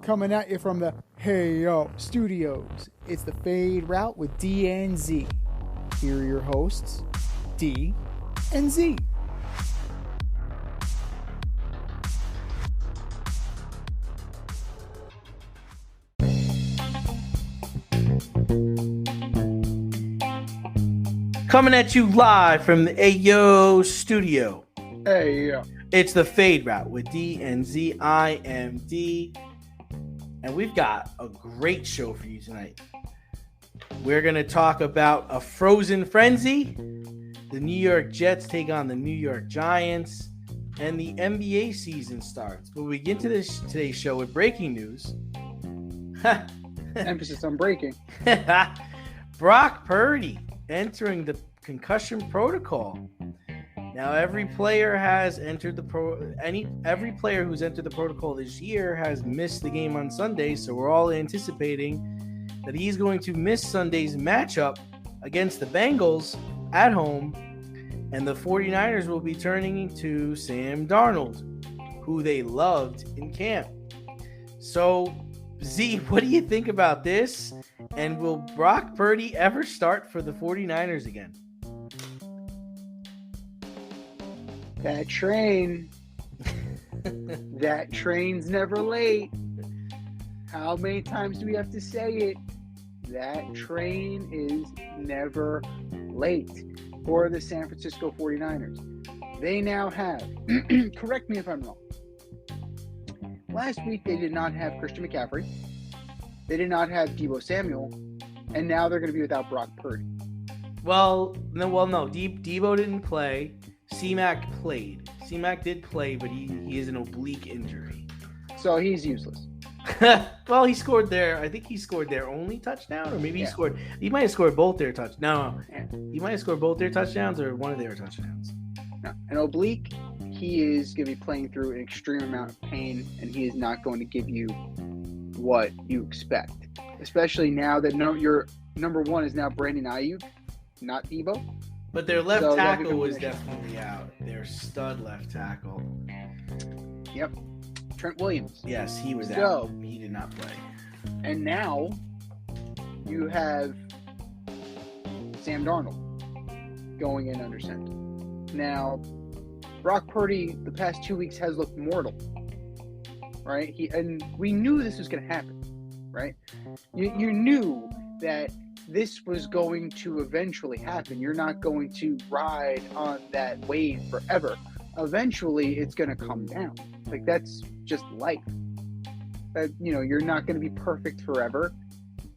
coming at you from the Hey Yo Studios. It's the Fade Route with D and Z. Here are your hosts, D and Z. Coming at you live from the Ayo Studio. Hey yo. It's the Fade Route with D and Z. I am D. And we've got a great show for you tonight. We're going to talk about a frozen frenzy. The New York Jets take on the New York Giants. And the NBA season starts. But we get into today's show with breaking news. Emphasis on breaking. Brock Purdy entering the concussion protocol. Now, every player has entered every player who's entered the protocol this year has missed the game on Sunday, so we're all anticipating that he's going to miss Sunday's matchup against the Bengals at home, and the 49ers will be turning to Sam Darnold, who they loved in camp. So, Z, what do you think about this? And will Brock Purdy ever start for the 49ers again? That train's never late. How many times do we have to say it? That train is never late for the San Francisco 49ers. They now have, correct me if I'm wrong, last week they did not have Christian McCaffrey. They did not have Deebo Samuel. And now they're going to be without Brock Purdy. No. Deebo didn't play. C-Mac played. C-Mac did play, but he is an oblique injury. So he's useless. Well, he scored there. I think he scored their only touchdown, or maybe he might have scored both their touchdowns. No. He might have scored both their touchdowns or one of their touchdowns. No. An oblique, he is going to be playing through an extreme amount of pain, and he is not going to give you what you expect. Especially now that your number one is now Brandon Ayuk, not Deebo. But their left tackle was definitely out. Their stud left tackle. Yep. Trent Williams. Yes, he was out. He did not play. And now you have Sam Darnold going in under center. Now, Brock Purdy the past 2 weeks has looked mortal. Right? And we knew this was going to happen. Right? You knew that this was going to eventually happen. You're not going to ride on that wave forever. Eventually, it's going to come down. Like, that's just life. You're not going to be perfect forever.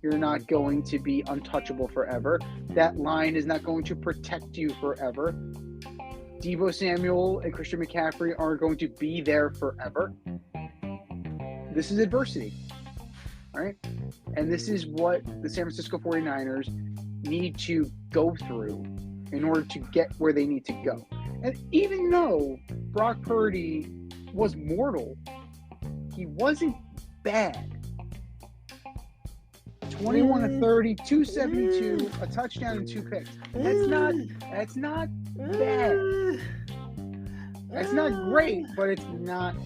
You're not going to be untouchable forever. That line is not going to protect you forever. Deebo Samuel and Christian McCaffrey aren't going to be there forever. This is adversity. All right? And this is what the San Francisco 49ers need to go through in order to get where they need to go. And even though Brock Purdy was mortal, he wasn't bad. 21 to 30, 272, a touchdown and 2 picks. That's not bad. That's not great, but it's not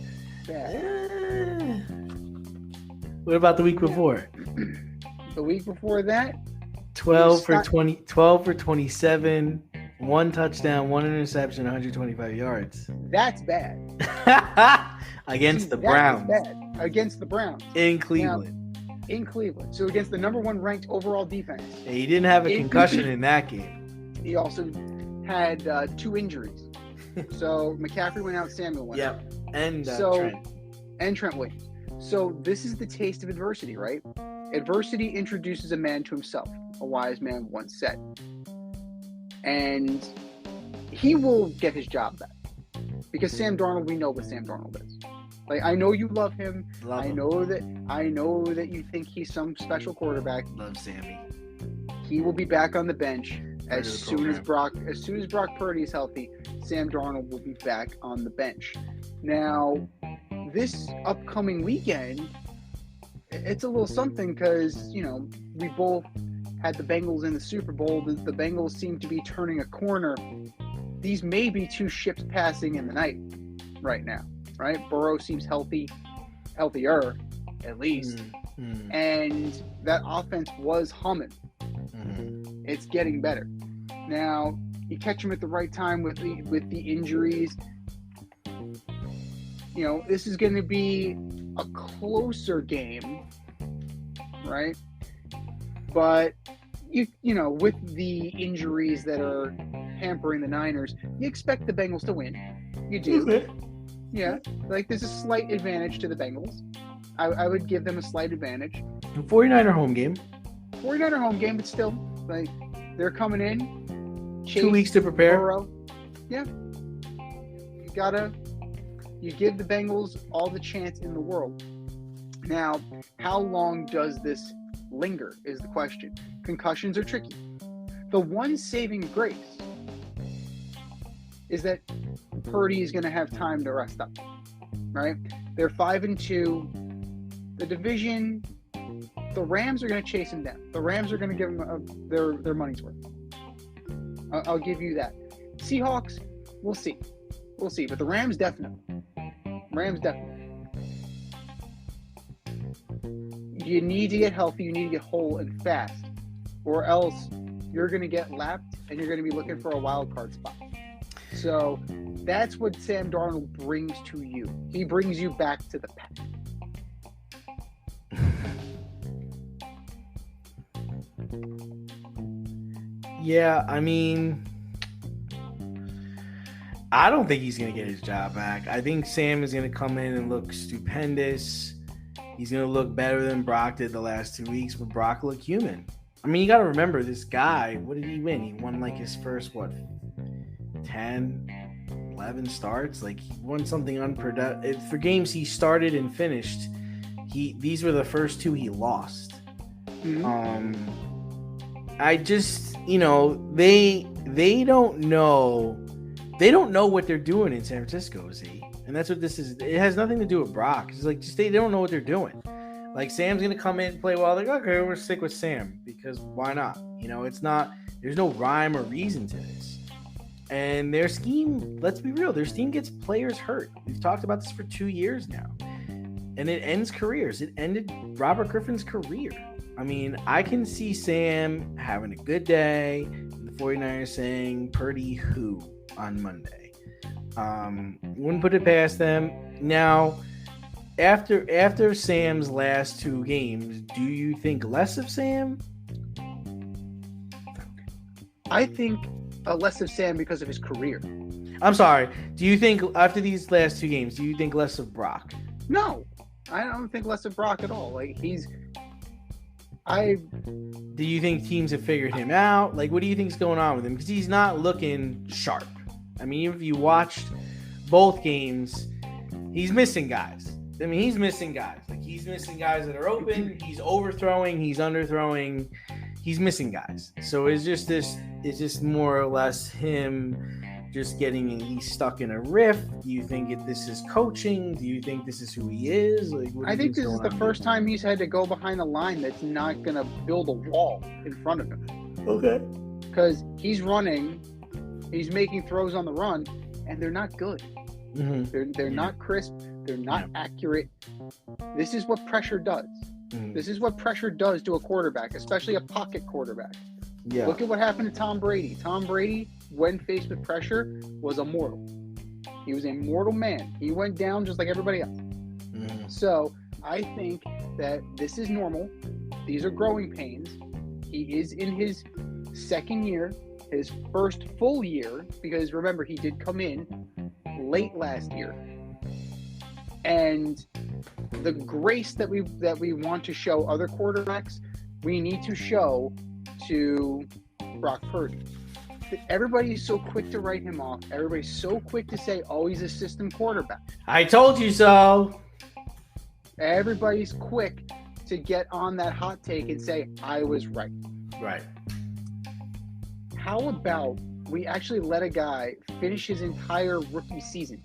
bad. What about the week before? The week before that? 12 for 27, 1 touchdown, 1 interception, 125 yards. That's bad. Against the Browns. That's bad. Against the Browns. In Cleveland. So against the number 1 ranked overall defense. Yeah, he didn't have a concussion in that game. He also had 2 injuries. So McCaffrey went out, Samuel went out. And Trent. And Trent Williams. So this is the taste of adversity, right? Adversity introduces a man to himself, a wise man once said. And he will get his job back. Because Sam Darnold, we know what Sam Darnold is. Like, I know you love him. I know that you think he's some special quarterback. Love Sammy. He will be back on the bench as soon as Brock Purdy is healthy. Sam Darnold will be back on the bench. Now, this upcoming weekend, it's a little something because, we both had the Bengals in the Super Bowl. The Bengals seem to be turning a corner. These may be 2 ships passing in the night right now, right? Burrow seems healthier. at least. Mm-hmm. And that offense was humming. Mm-hmm. It's getting better. Now, you catch them at the right time with the injuries. You know, this is going to be a closer game, right? But you know, with the injuries that are hampering the Niners, you expect the Bengals to win. You do. Okay. Yeah. Like, there's a slight advantage to the Bengals. I would give them a slight advantage. 49er home game. 49er home game, but still, like, they're coming in. Chase, 2 weeks to prepare. Burrow. Yeah. You give the Bengals all the chance in the world. Now, how long does this linger is the question. Concussions are tricky. The one saving grace is that Purdy is going to have time to rest up, right? They're 5-2. The division, the Rams are going to chase him down. The Rams are going to give him their money's worth. I'll give you that. Seahawks, we'll see. We'll see. But the Rams definitely. You need to get healthy. You need to get whole and fast. Or else you're going to get lapped and you're going to be looking for a wild card spot. So that's what Sam Darnold brings to you. He brings you back to the pack. Yeah, I mean, I don't think he's going to get his job back. I think Sam is going to come in and look stupendous. He's going to look better than Brock did the last 2 weeks, but Brock looked human. I mean, you got to remember this guy. What did he win? He won like his first, 10, 11 starts? Like, he won something unproductive. For games he started and finished, these were the first 2 he lost. Mm-hmm. I just, you know, they don't know what they're doing in San Francisco, Z. And that's what this is. It has nothing to do with Brock. It's like, just they don't know what they're doing. Like, Sam's going to come in and play well. Like, okay, we're stick with Sam because why not? You know, there's no rhyme or reason to this. And their scheme, let's be real, their scheme gets players hurt. We've talked about this for 2 years now. And it ends careers. It ended Robert Griffin's career. I mean, I can see Sam having a good day. The 49ers saying, Purdy who on Monday. Wouldn't put it past them. Now, after Sam's last 2 games, do you think less of Sam? I think less of Sam because of his career. I'm sorry. Do you think after these last 2 games, do you think less of Brock? No, I don't think less of Brock at all. Like, do you think teams have figured him out? Like, what do you think's going on with him? Because he's not looking sharp. I mean, if you watched both games, he's missing guys. Like, he's missing guys that are open. He's overthrowing. He's underthrowing. He's missing guys. So it's just more or less him just he's stuck in a riff. Do you think this is coaching? Do you think this is who he is? Like, I think this is the first time he's had to go behind a line that's not going to build a wall in front of him. Okay. Because he's running, he's making throws on the run, and they're not good. Mm-hmm. They're not crisp. They're not accurate. This is what pressure does. Mm-hmm. This is what pressure does to a quarterback, especially a pocket quarterback. Yeah. Look at what happened to Tom Brady. Tom Brady, when faced with pressure, was a mortal. He was a mortal man. He went down just like everybody else. Mm-hmm. So I think that this is normal. These are growing pains. He is in his second year, his first full year, because remember, he did come in late last year. And the grace that we want to show other quarterbacks, we need to show to Brock Purdy. Everybody's so quick to write him off. Everybody's so quick to say, oh, he's a system quarterback. I told you so. Everybody's quick to get on that hot take and say, I was right. Right. How about we actually let a guy finish his entire rookie season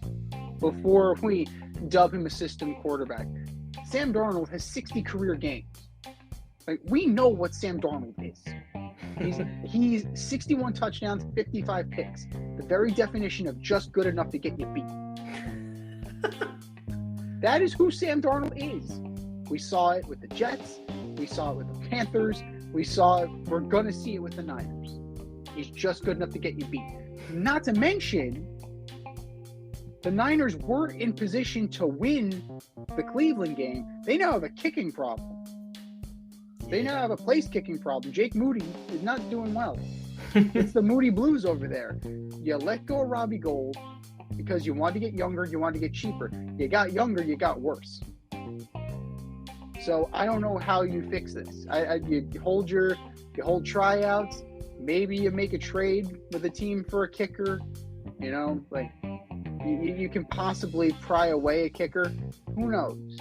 before we dub him a system quarterback? Sam Darnold has 60 career games. Like, we know what Sam Darnold is. He's 61 touchdowns, 55 picks. The very definition of just good enough to get you beat. That is who Sam Darnold is. We saw it with the Jets. We saw it with the Panthers. We're going to see it with the Niners. He's just good enough to get you beat. Not to mention, the Niners were in position to win the Cleveland game. They now have a kicking problem. They now have a place kicking problem. Jake Moody is not doing well. It's the Moody Blues over there. You let go of Robbie Gould because you wanted to get younger, you wanted to get cheaper. You got younger, you got worse. So I don't know how you fix this. You hold tryouts. Maybe you make a trade with a team for a kicker. You know, like you can possibly pry away a kicker. Who knows?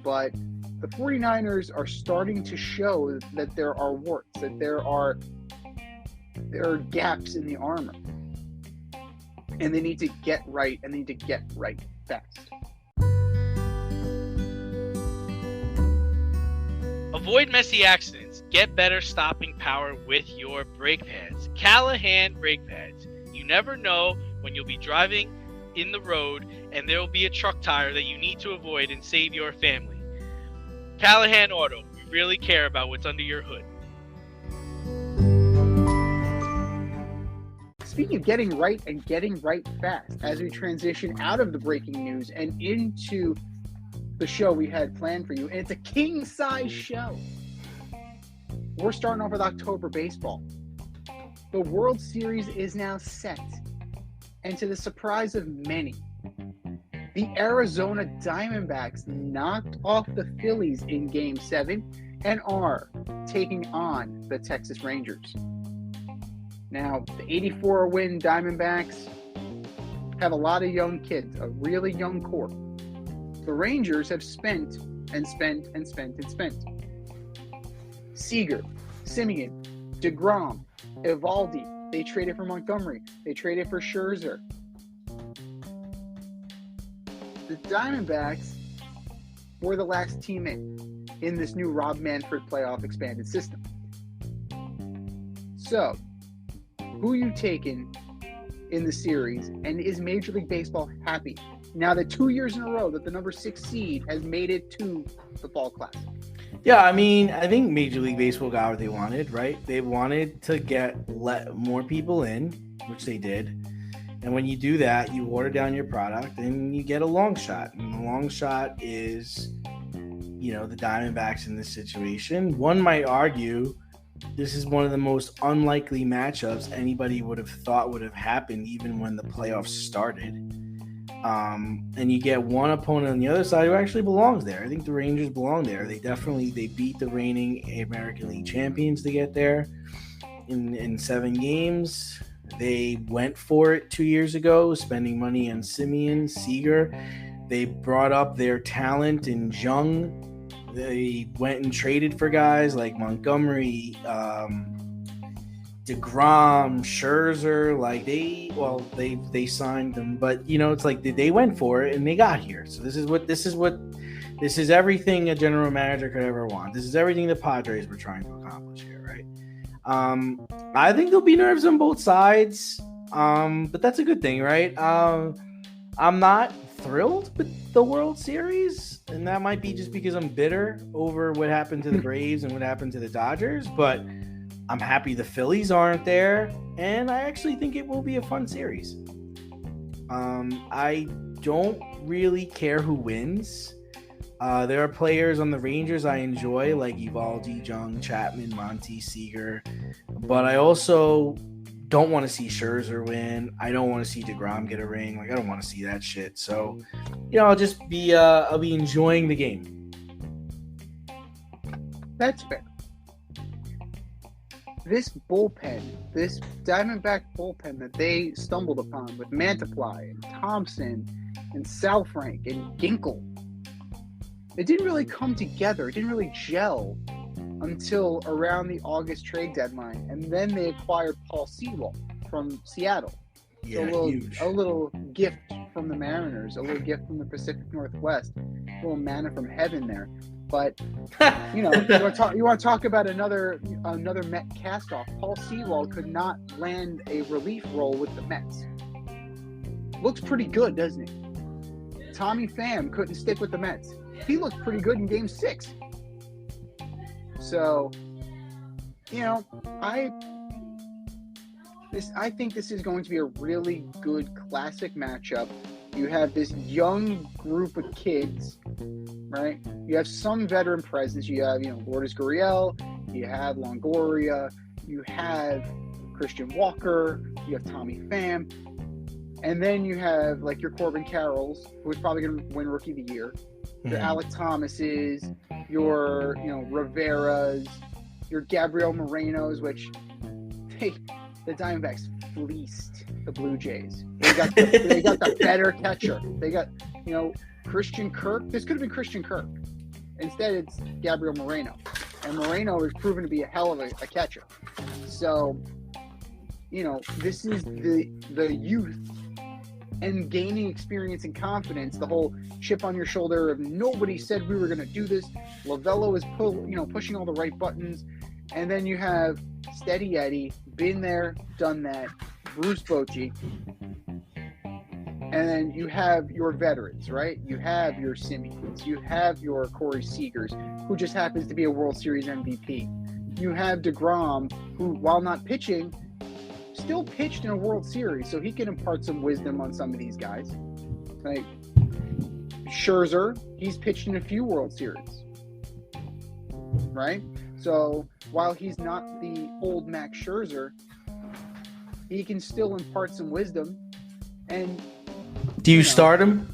But the 49ers are starting to show that there are warts, that there are gaps in the armor. And they need to get right, and they need to get right fast. Avoid messy accidents. Get better stopping power with your brake pads. Callahan brake pads. You never know when you'll be driving in the road and there will be a truck tire that you need to avoid and save your family. Callahan Auto. We really care about what's under your hood. Speaking of getting right and getting right fast, as we transition out of the breaking news and into the show we had planned for you, and it's a king-size show. We're starting off with October baseball. The World Series is now set, and to the surprise of many, the Arizona Diamondbacks knocked off the Phillies in Game 7 and are taking on the Texas Rangers. Now, the 84-win Diamondbacks have a lot of young kids, a really young core. The Rangers have spent and spent and spent and spent. Seager, Simeon, DeGrom, Evaldi. They traded for Montgomery. They traded for Scherzer. The Diamondbacks were the last team in this new Rob Manfred playoff expanded system. So, who you taking in the series, and is Major League Baseball happy now that 2 years in a row that the number 6 seed has made it to the Fall Classic? Yeah, I mean, I think Major League Baseball got what they wanted, right? They wanted to let more people in, which they did. And when you do that, you water down your product and you get a long shot. And the long shot is, the Diamondbacks in this situation. One might argue this is one of the most unlikely matchups anybody would have thought would have happened even when the playoffs started. And you get one opponent on the other side who actually belongs there. I think the Rangers belong there. They beat the reigning American League champions to get there in 7 games. They went for it 2 years ago, spending money on Simeon, Seager. They brought up their talent in Jung. They went and traded for guys like Montgomery, DeGrom, Scherzer. They signed them, but it's like they went for it and they got here. So this is everything a general manager could ever want. This is everything the Padres were trying to accomplish here, right? I think there'll be nerves on both sides, but that's a good thing, right? I'm not thrilled with the World Series, and that might be just because I'm bitter over what happened to the Braves and what happened to the Dodgers, but I'm happy the Phillies aren't there, and I actually think it will be a fun series. I don't really care who wins. There are players on the Rangers I enjoy, like Evaldi, Jung, Chapman, Monty, Seager, but I also don't want to see Scherzer win. I don't want to see DeGrom get a ring. I don't want to see that shit. So, I'll just be I'll be enjoying the game. That's fair. This bullpen, this Diamondback bullpen that they stumbled upon with Mantiply and Thompson and Salfrank and Ginkel, it didn't really come together. It didn't really gel until around the August trade deadline. And then they acquired Paul Sewell from Seattle. Yeah, a little gift from the Mariners, a little gift from the Pacific Northwest, a little manna from heaven there. But, you want to talk about another Met cast-off. Paul Sewell could not land a relief role with the Mets. Looks pretty good, doesn't he? Tommy Pham couldn't stick with the Mets. he looked pretty good in Game 6. So, I think this is going to be a really good classic matchup. You have this young group of kids, right? You have some veteran presence. You have, Lourdes Gurriel, you have Longoria, you have Christian Walker, you have Tommy Pham, and then you have like your Corbin Carrolls, who's probably going to win Rookie of the Year, your Alec Thomases, your Rivera's, your Gabriel Morenos, which the Diamondbacks fleeced the Blue Jays. They got the better catcher. They got, Christian Kirk. This could have been Christian Kirk. Instead, it's Gabriel Moreno. And Moreno is proven to be a hell of a catcher. So, this is the youth and gaining experience and confidence, the whole chip on your shoulder of nobody said we were going to do this. Lovello is pushing all the right buttons. And then you have Steady Eddie, been there, done that, Bruce Bochy. And then you have your veterans, right? You have your Simeons. You have your Corey Seagers, who just happens to be a World Series MVP. You have DeGrom, who, while not pitching, still pitched in a World Series, so he can impart some wisdom on some of these guys. Like Scherzer, he's pitched in a few World Series, right? So while he's not the old Max Scherzer, he can still impart some wisdom. And do you start him?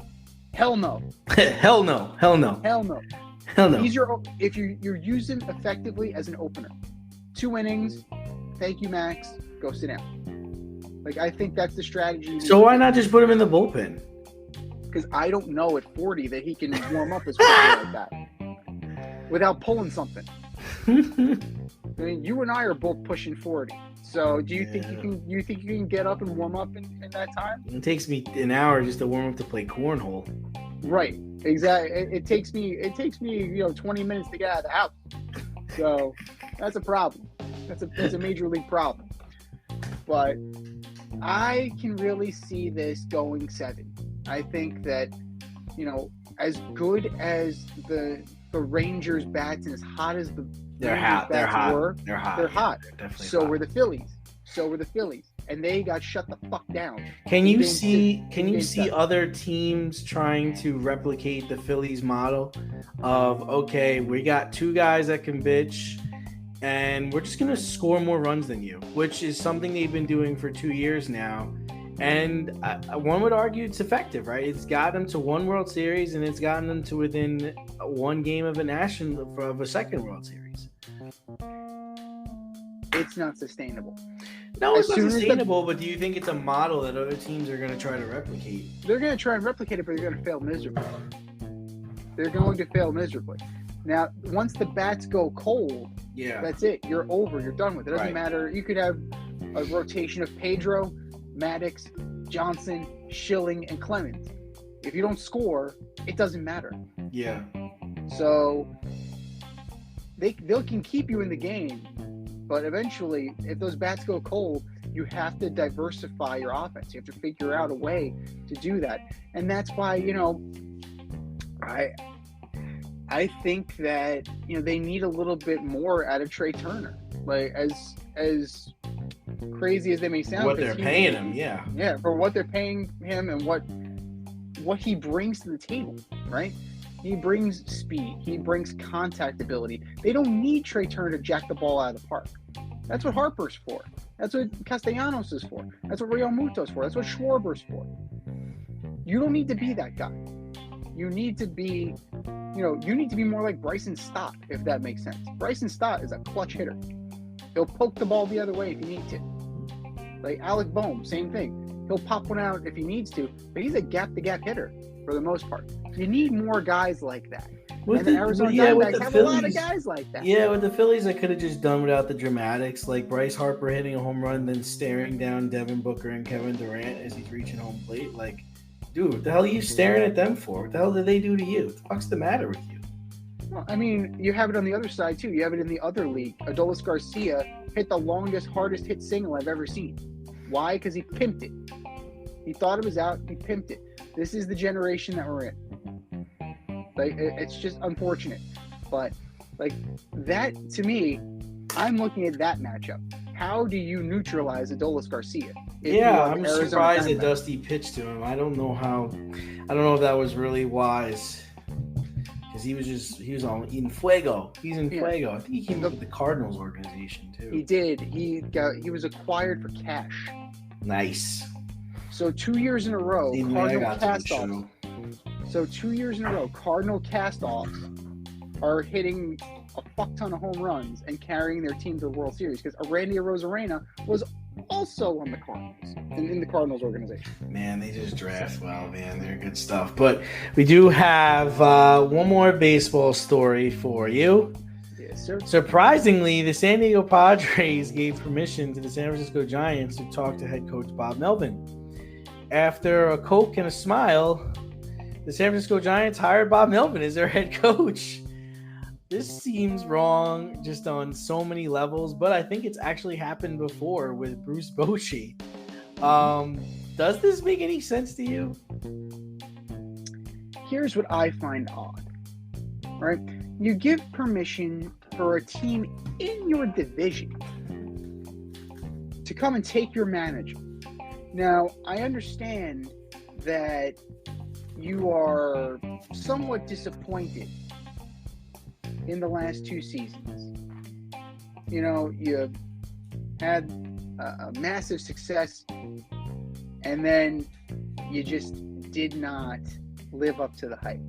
Hell no. Hell no. Hell no. Hell no. Hell no. He's if you're using him effectively as an opener. 2 innings. Thank you, Max. Go sit down. Like, I think that's the strategy. So why not just put him in the bullpen? Because I don't know at 40 that he can warm up as quickly like that without pulling something. I mean, you and I are both pushing 40. So do you think you can get up and warm up in that time? It takes me an hour just to warm up to play cornhole. Right. Exactly. It takes me 20 minutes to get out of the house. So that's a problem. That's a major league problem. But I can really see this going 7. I think that, as good as the Rangers bats and as hot as the They're Rangers hot. They're bats hot. were, They're hot. They're hot. They're definitely So hot. were the Phillies. And they got shut the fuck down. Can you see other teams trying to replicate the Phillies model of, okay, we got 2 guys that can bitch and we're just going to score more runs than you, which is something they've been doing for 2 years now. And one would argue it's effective, right? It's got them to 1 World Series and it's gotten them to within 1 game of a second World Series. It's not sustainable. No, it's not sustainable, but do you think it's a model that other teams are going to try to replicate? They're going to try and replicate it, but they're going to fail miserably. They're going to fail miserably. Now, once the bats go cold, that's it. You're over. You're done with it. It doesn't matter. You could have a rotation of Pedro, Maddox, Johnson, Schilling, and Clemens. If you don't score, it doesn't matter. Yeah. So they can keep you in the game, but eventually, if those bats go cold, you have to diversify your offense. You have to figure out a way to do that, and that's why I think that they need a little bit more out of Trey Turner. Like as crazy as they may sound, what they're paying him, for what they're paying him and what he brings to the table, right? He brings speed. He brings contact ability. They don't need Trey Turner to jack the ball out of the park. That's what Harper's for. That's what Castellanos is for. That's what Real Muto's for. That's what Schwarber's for. You don't need to be that guy. You need to be, more like Bryson Stott, if that makes sense. Bryson Stott is a clutch hitter. He'll poke the ball the other way if you need to. Like Alec Boehm, same thing. He'll pop one out if he needs to, but he's a gap-to-gap hitter for the most part. You need more guys like that. And the Arizona Diamondbacks have a lot of guys like that. Yeah, with the Phillies, I could have just done without the dramatics, like Bryce Harper hitting a home run, then staring down Devin Booker and Kevin Durant as he's reaching home plate. Like, dude, what the hell are you staring at them for? What the hell did they do to you? What the fuck's the matter with you? Well, I mean, you have it on the other side, too. You have it in the other league. Adolis Garcia hit the longest, hardest hit single I've ever seen. Why? Because he pimped it. He thought it was out. He pimped it. This is the generation that we're in. Like, it's just unfortunate. But, like, that, to me, I'm looking at that matchup. How do you neutralize Adolis Garcia? I'm surprised that Dusty pitched to him. I don't know if that was really wise. Because he was on in fuego. He's in fuego. I think he came up with the Cardinals organization too. He did. He was acquired for cash. Nice. So 2 years in a row, Cardinal cast-offs. So 2 years in a row, Cardinal cast-offs are hitting a fuck ton of home runs and carrying their team to the World Series. Because Randy Arozarena was also on the Cardinals and in the Cardinals organization. Man, they just draft well, man. They're good stuff. But we do have one more baseball story for you. Yes, sir. Surprisingly, the San Diego Padres gave permission to the San Francisco Giants to talk to head coach Bob Melvin. After a Coke and a smile, the San Francisco Giants hired Bob Melvin as their head coach. This seems wrong just on so many levels, but I think it's actually happened before with Bruce Bochy. Does this make any sense to you? Here's what I find odd, right? You give permission for a team in your division to come and take your manager. Now, I understand that you are somewhat disappointed in the last two seasons. You know, you had a massive success, and then you just did not live up to the hype,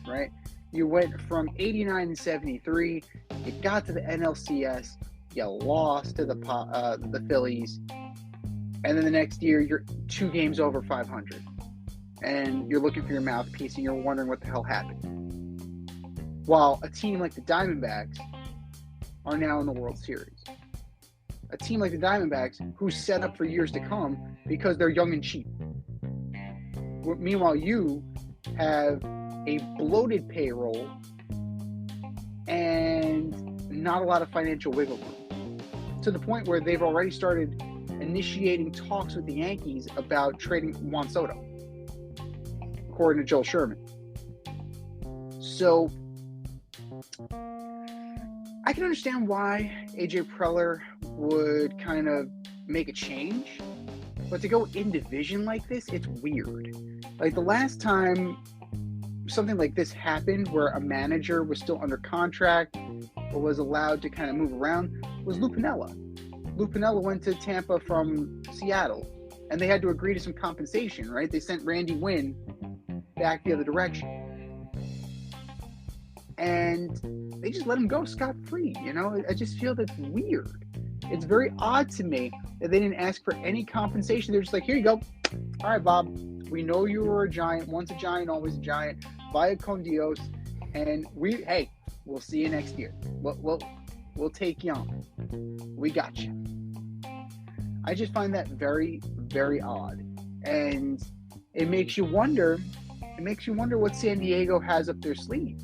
right? You went from 89 and 73, you got to the NLCS, you lost to the Phillies, and then the next year you're 2 games over 500, and you're looking for your mouthpiece, and you're wondering what the hell happened. While a team like the Diamondbacks are now in the World Series. A team like the Diamondbacks who's set up for years to come because they're young and cheap. Meanwhile, you have a bloated payroll and not a lot of financial wiggle room. To the point where they've already started initiating talks with the Yankees about trading Juan Soto, according to Joel Sherman. So I can understand why AJ Preller would kind of make a change, but to go in division like this, it's weird. Like the last time something like this happened where a manager was still under contract or was allowed to kind of move around was Lou Piniella. Lou Piniella went to Tampa from Seattle, and they had to agree to some compensation, right? They sent Randy Wynn back the other direction. And they just let him go scot-free, you know? I just feel that's weird. It's very odd to me that they didn't ask for any compensation. They're just like, here you go. All right, Bob, we know you were a Giant. Once a Giant, always a Giant. Via con Dios. And we'll see you next year. We'll take you on. We got you. I just find that very, very odd. And it makes you wonder what San Diego has up their sleeve.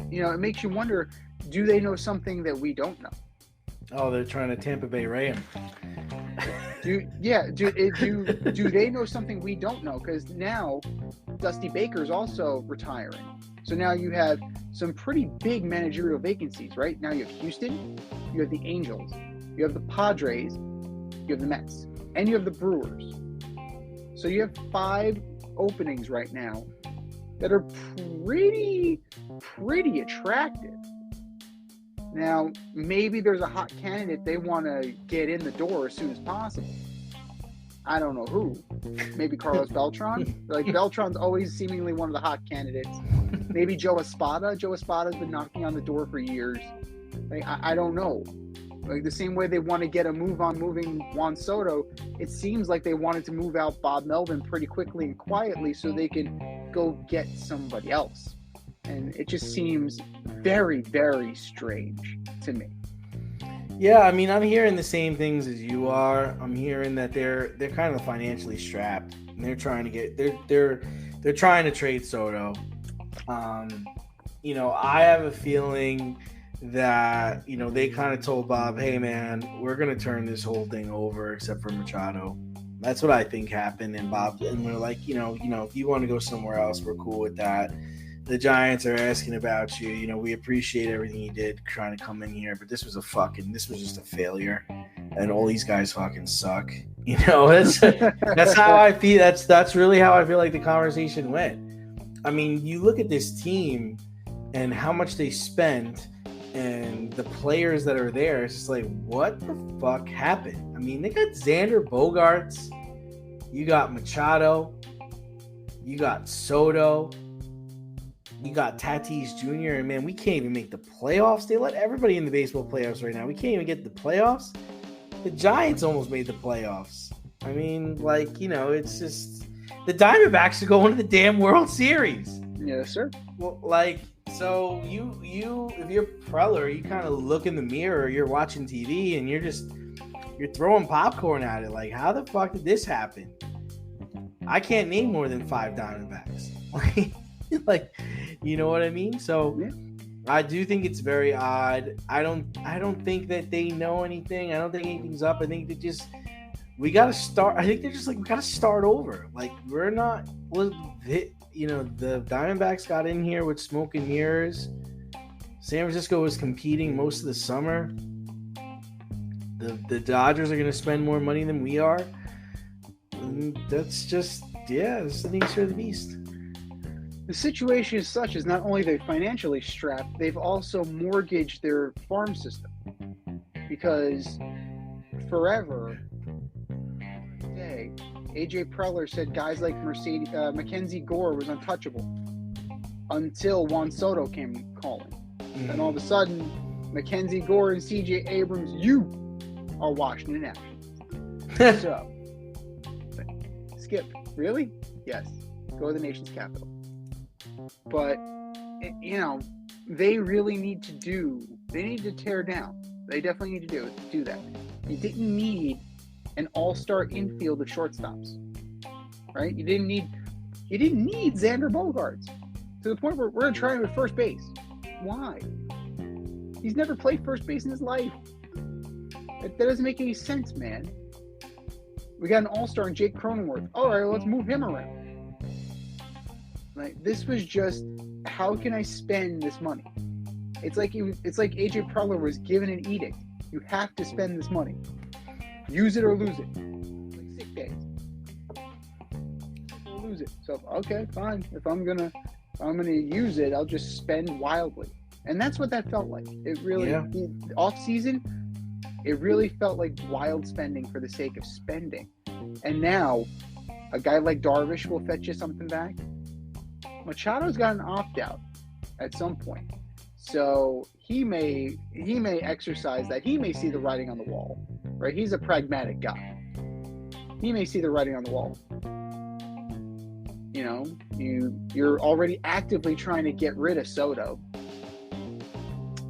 You know, it makes you wonder, do they know something that we don't know? Oh, they're trying to Tampa Bay Ray him. Do they know something we don't know? Because now Dusty Baker's also retiring. So now you have some pretty big managerial vacancies, right? Now you have Houston, you have the Angels, you have the Padres, you have the Mets, and you have the Brewers. So you have 5 openings right now that are pretty attractive. Now, maybe there's a hot candidate they want to get in the door as soon as possible. I don't know who. Maybe Carlos Beltran. Like, Beltran's always seemingly one of the hot candidates. Maybe Joe Espada. Joe Espada's been knocking on the door for years. Like, I don't know. Like, the same way they want to get a move on moving Juan Soto, it seems like they wanted to move out Bob Melvin pretty quickly and quietly so they can go get somebody else. And it just seems very, very strange to me. Yeah, I mean, I'm hearing the same things as you are. I'm hearing that they're kind of financially strapped, and they're trying to get they're trying to trade Soto. You know, I have a feeling that, you know, they kind of told Bob, hey man, we're gonna turn this whole thing over except for Machado. That's what I think happened. And Bob, and we're like, you know, if you want to go somewhere else, we're cool with that. the Giants are asking about you. You know, we appreciate everything you did trying to come in here, but this was just a failure, and all these guys fucking suck. You know, that's how I feel. That's really how I feel like the conversation went. I mean, you look at this team and how much they spent and the players that are there. It's just like, what the fuck happened? I mean, they got Xander Bogaerts, you got Machado, you got Soto, you got Tatis Jr., and man, we can't even make the playoffs. They let everybody in the baseball playoffs right now. We can't even get the playoffs. The Giants almost made the playoffs. I mean, like, you know, it's just the Diamondbacks are going to the damn World Series. Yes, sir. Well, like, so you if you're Preller, you kind of look in the mirror, you're watching TV, and you're throwing popcorn at it. Like, how the fuck did this happen? I can't name more than 5 Diamondbacks. Like, you know what I mean? So Yeah. I do think it's very odd. I don't think that they know anything. I don't think anything's up. I think we got to start. I think they're just like, we got to start over. Like, we're not, you know, the Diamondbacks got in here with smoke and mirrors. San Francisco was competing most of the summer. The Dodgers are going to spend more money than we are. And that's just, it's the nature of the beast. The situation is such as not only they're financially strapped, they've also mortgaged their farm system. Because forever, AJ Preller said guys like Mackenzie Gore was untouchable until Juan Soto came calling. Mm-hmm. And all of a sudden, Mackenzie Gore and CJ Abrams, you are Washington action. So, Skip, really? Yes. Go to the nation's capital. But, you know, they really need to tear down. They definitely need to do that. You didn't need an all-star infield of shortstops, right? You didn't need Xander Bogaerts to the point where we're going to try him at first base. Why? He's never played first base in his life. That doesn't make any sense, man. We got an all-star in Jake Cronenworth. All right, let's move him around. Like, this was just, how can I spend this money? It's like AJ Preller was given an edict. You have to spend this money. Use it or lose it. Like sick days. Or lose it. So, okay, fine. If I'm gonna use it, I'll just spend wildly. And that's what that felt like. It really, off season, it really felt like wild spending for the sake of spending. And now, a guy like Darvish will fetch you something back. Machado's got an opt-out at some point. So he may exercise that. He may see the writing on the wall, right? He's a pragmatic guy. He may see the writing on the wall. You know, you're already actively trying to get rid of Soto.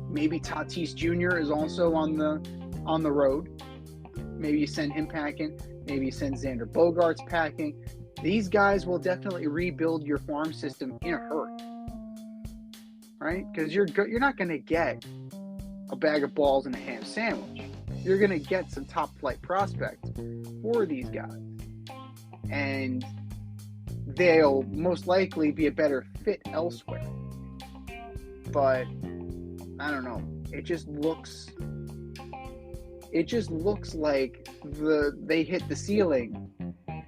Maybe Tatis Jr. is also on the road. Maybe you send him packing. Maybe you send Xander Bogaerts packing. These guys will definitely rebuild your farm system in a hurry, right? Because you're not going to get a bag of balls and a ham sandwich. You're going to get some top flight prospects for these guys, and they'll most likely be a better fit elsewhere. But I don't know. It just looks like they hit the ceiling.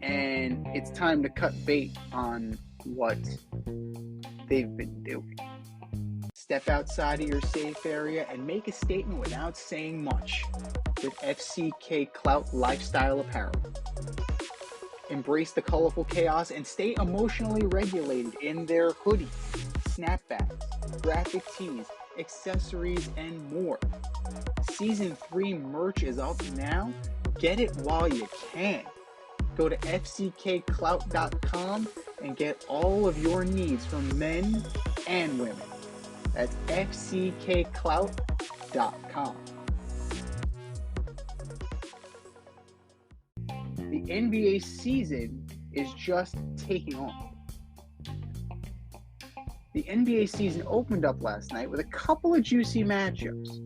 And it's time to cut bait on what they've been doing. Step outside of your safe area and make a statement without saying much with FCK Clout Lifestyle Apparel. Embrace the colorful chaos and stay emotionally regulated in their hoodies, snapbacks, graphic tees, accessories, and more. Season 3 merch is up now. Get it while you can. Go to fckclout.com and get all of your needs from men and women. That's fckclout.com. The NBA season is just taking off. The NBA season opened up last night with a couple of juicy matchups.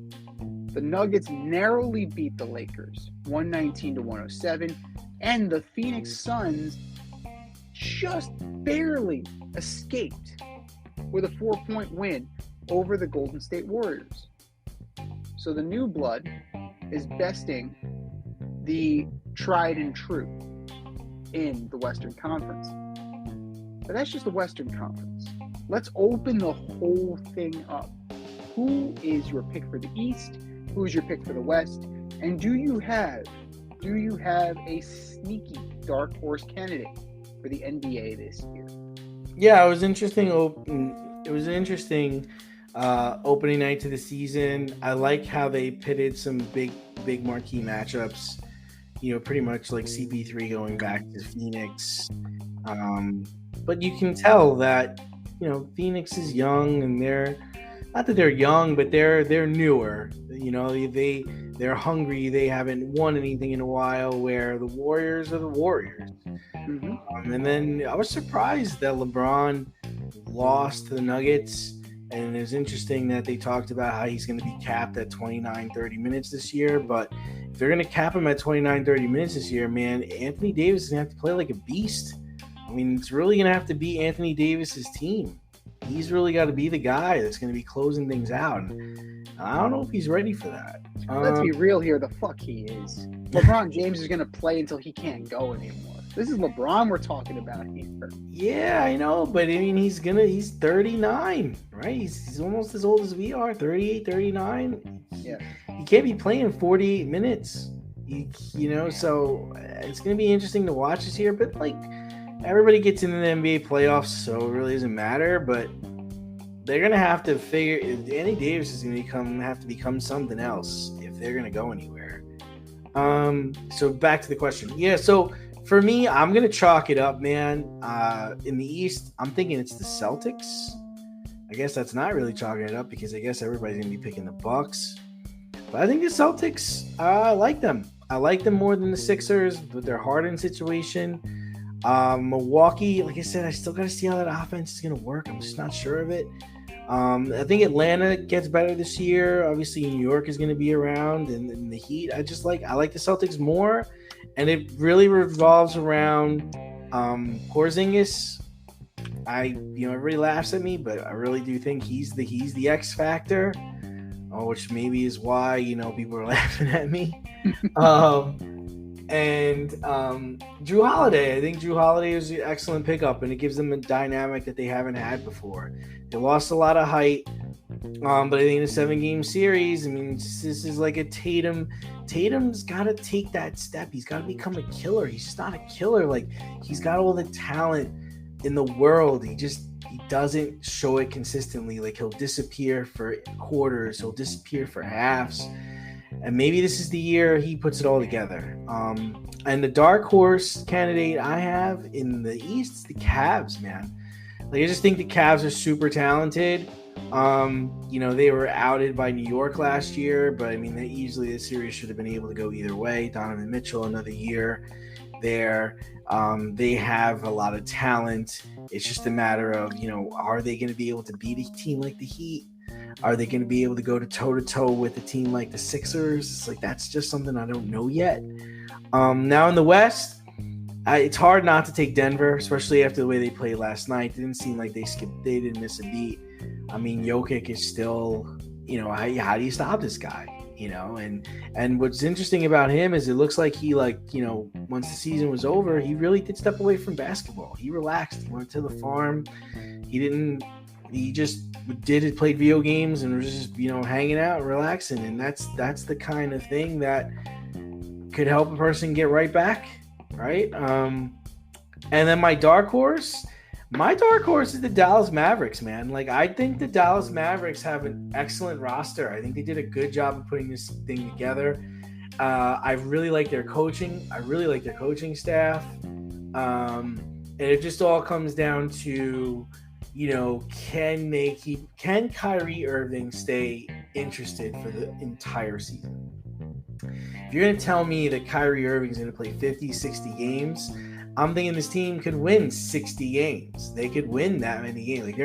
The Nuggets narrowly beat the Lakers, 119-107. And the Phoenix Suns just barely escaped with a 4-point win over the Golden State Warriors. So the new blood is besting the tried and true in the Western Conference. But that's just the Western Conference. Let's open the whole thing up. Who is your pick for the East? Who is your pick for the West? And do you have a sneaky dark horse candidate for the NBA this year? Yeah, it was interesting. It was an interesting opening night to the season. I like how they pitted some big marquee matchups. Pretty much like CP3 going back to Phoenix. But you can tell that Phoenix is young, and they're not that they're young, but they're newer. They're hungry. They haven't won anything in a while. Where the Warriors are the Warriors. Mm-hmm. And then I was surprised that LeBron lost to the Nuggets. And it was interesting that they talked about how he's going to be capped at 29-30 minutes this year. But if they're going to cap him at 29-30 minutes this year, man, Anthony Davis is going to have to play like a beast. I mean, it's really going to have to be Anthony Davis's team. He's really got to be the guy that's going to be closing things out. And I don't know if he's ready for that. Let's be real here. The fuck he is. LeBron James is going to play until he can't go anymore. This is LeBron we're talking about here. Yeah, I know. But, I mean, he's 39, right? He's almost as old as we are, 38, 39. Yeah. He can't be playing 48 minutes. So it's going to be interesting to watch this year. But, everybody gets into the NBA playoffs, so it really doesn't matter. But they're going to have to figure – Anthony Davis is going to have to become something else if they're going to go anywhere. So back to the question. Yeah, so for me, I'm going to chalk it up, man. In the East, I'm thinking it's the Celtics. I guess that's not really chalking it up because I guess everybody's going to be picking the Bucks. But I think the Celtics, I like them. I like them more than the Sixers with their Harden situation. Milwaukee, like I said, I still got to see how that offense is going to work. I'm just not sure of it. I think Atlanta gets better this year. Obviously, New York is going to be around, and the Heat. I like the Celtics more, and it really revolves around Porzingis. Everybody laughs at me, but I really do think he's the X factor, which maybe is why people are laughing at me. And Drew Holiday. I think Drew Holiday is an excellent pickup, and it gives them a dynamic that they haven't had before. They lost a lot of height, but I think in a 7-game series, I mean, this is like a Tatum. Tatum's got to take that step. He's got to become a killer. He's just not a killer. He's got all the talent in the world. He doesn't show it consistently. He'll disappear for quarters. He'll disappear for halves. And maybe this is the year he puts it all together. And the dark horse candidate I have in the East is the Cavs, man. I just think the Cavs are super talented. They were outed by New York last year, but I mean, the series should have been able to go either way. Donovan Mitchell, another year there. They have a lot of talent. It's just a matter of, are they going to be able to beat a team like the Heat? Are they going to be able to go to toe-to-toe with a team like the Sixers? That's just something I don't know yet. Now in the West, it's hard not to take Denver, especially after the way they played last night. It didn't seem like they didn't miss a beat. I mean, Jokic is still, how do you stop this guy? And what's interesting about him is it looks like he, once the season was over, he really did step away from basketball. He relaxed. He went to the farm. He just played video games and was just, hanging out and relaxing. And that's the kind of thing that could help a person get right back. Right. And then my dark horse is the Dallas Mavericks, man. I think the Dallas Mavericks have an excellent roster. I think they did a good job of putting this thing together. I really like their coaching. I really like their coaching staff. And it just all comes down to, can Kyrie Irving stay interested for the entire season? If you're going to tell me that Kyrie Irving is going to play 50, 60 games, I'm thinking this team could win 60 games. They could win that many games. I think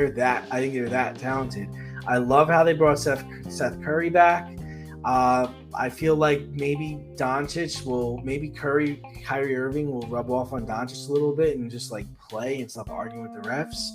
they're that talented. I love how they brought Seth Curry back. I feel like maybe Kyrie Irving will rub off on Doncic a little bit and just play and stop arguing with the refs.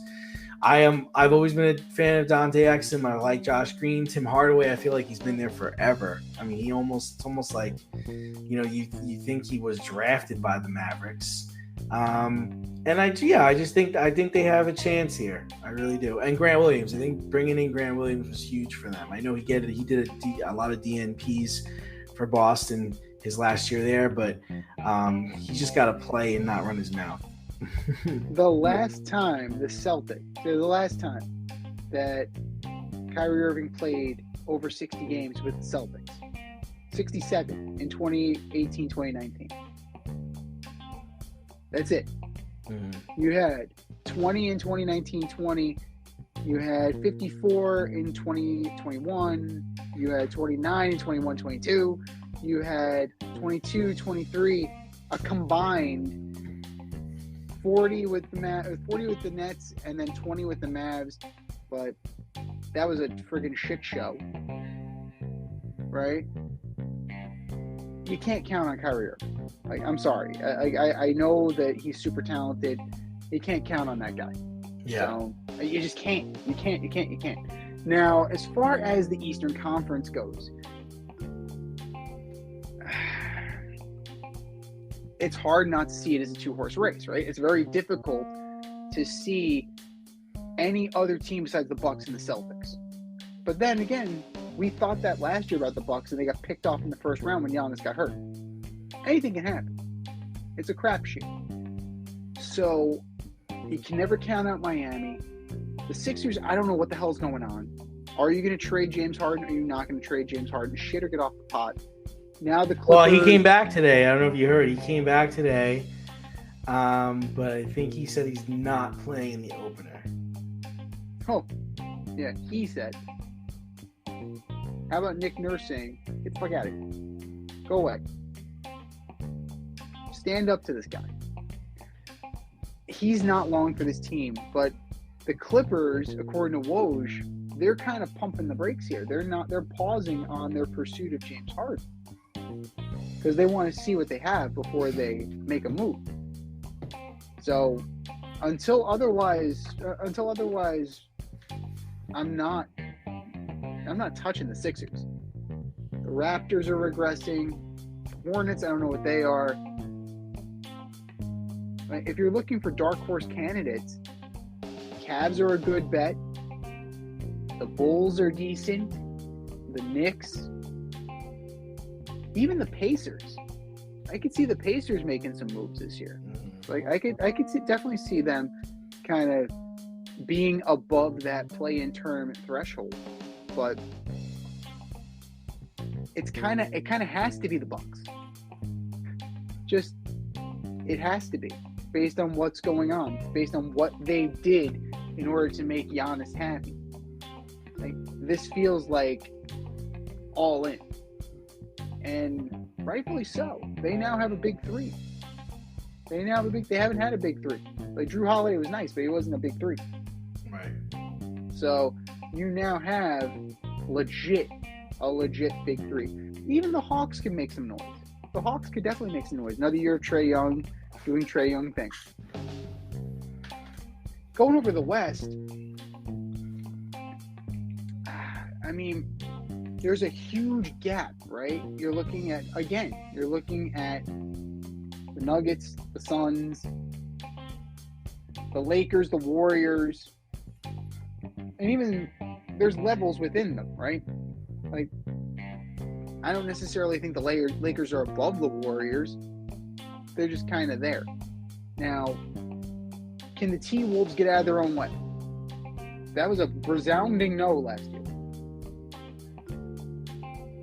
I've always been a fan of Dante Exum. I like Josh Green. Tim Hardaway, I feel like he's been there forever. I mean, it's almost like, you think he was drafted by the Mavericks. And I think they have a chance here. I really do. And Grant Williams, I think bringing in Grant Williams was huge for them. I know he did a lot of DNPs for Boston his last year there, but he's just got to play and not run his mouth. The last time that Kyrie Irving played over 60 games with the Celtics, 67 in 2018-2019. That's it. Mm-hmm. You had 20 in 2019-20. You had 54 in 2021. You had 29 in 21-22. You had 22-23, a combined 40 with the Nets, and then 20 with the Mavs. But that was a friggin' shit show, right? You can't count on Kyrie Irving. Like, I'm sorry. I know that he's super talented. You can't count on that guy. Yeah. So, you just can't. You can't. Now, as far as the Eastern Conference goes, it's hard not to see it as a two-horse race, right? It's very difficult to see any other team besides the Bucks and the Celtics. But then again, we thought that last year about the Bucks, and they got picked off in the first round when Giannis got hurt. Anything can happen. It's a crapshoot. So you can never count out Miami. The Sixers, I don't know what the hell's going on. Are you going to trade James Harden? Are you not going to trade James Harden? Shit or get off the pot. Now the Clippers. Well, he came back today. I don't know if you heard. He came back today. But I think he said he's not playing in the opener. Oh, yeah, he said. How about Nick Nurse saying, get the fuck out of here. Go away. Stand up to this guy. He's not long for this team, but the Clippers, according to Woj, they're kind of pumping the brakes here. They're pausing on their pursuit of James Harden because they want to see what they have before they make a move. So until otherwise, I'm not touching the Sixers. The Raptors are regressing. Hornets, I don't know what they are. If you're looking for dark horse candidates, Cavs are a good bet. The Bulls are decent. The Knicks. Even the Pacers. I could see the Pacers making some moves this year. Like I could definitely see them kind of being above that play-in tournament threshold. But it kind of has to be the Bucks. Just it has to be based on what's going on, based on what they did in order to make Giannis happy. Like this feels like all in, and rightfully so. They now have a big three. They haven't had a big three. Like Drew Holiday was nice, but he wasn't a big three. Right. So you now have a legit big three. Even the Hawks can make some noise. The Hawks could definitely make some noise. Another year of Trae Young doing Trae Young things. Going over the West, I mean, there's a huge gap, right? You're looking at the Nuggets, the Suns, the Lakers, the Warriors, and even there's levels within them, right? Like, I don't necessarily think the Lakers are above the Warriors. They're just kind of there. Now, can the T-Wolves get out of their own way? That was a resounding no last year.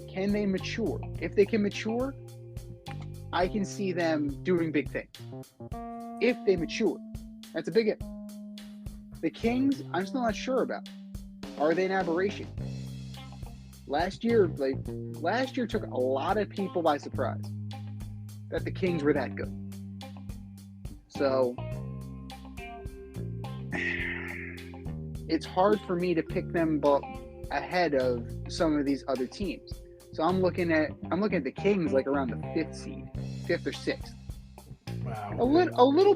Can they mature? If they can mature, I can see them doing big things. If they mature. That's a big if. The Kings, I'm still not sure about. Are they an aberration? Last year took a lot of people by surprise that the Kings were that good. So it's hard for me to pick them ahead of some of these other teams. So I'm looking at the Kings like around the 5th or 6th. Wow. A little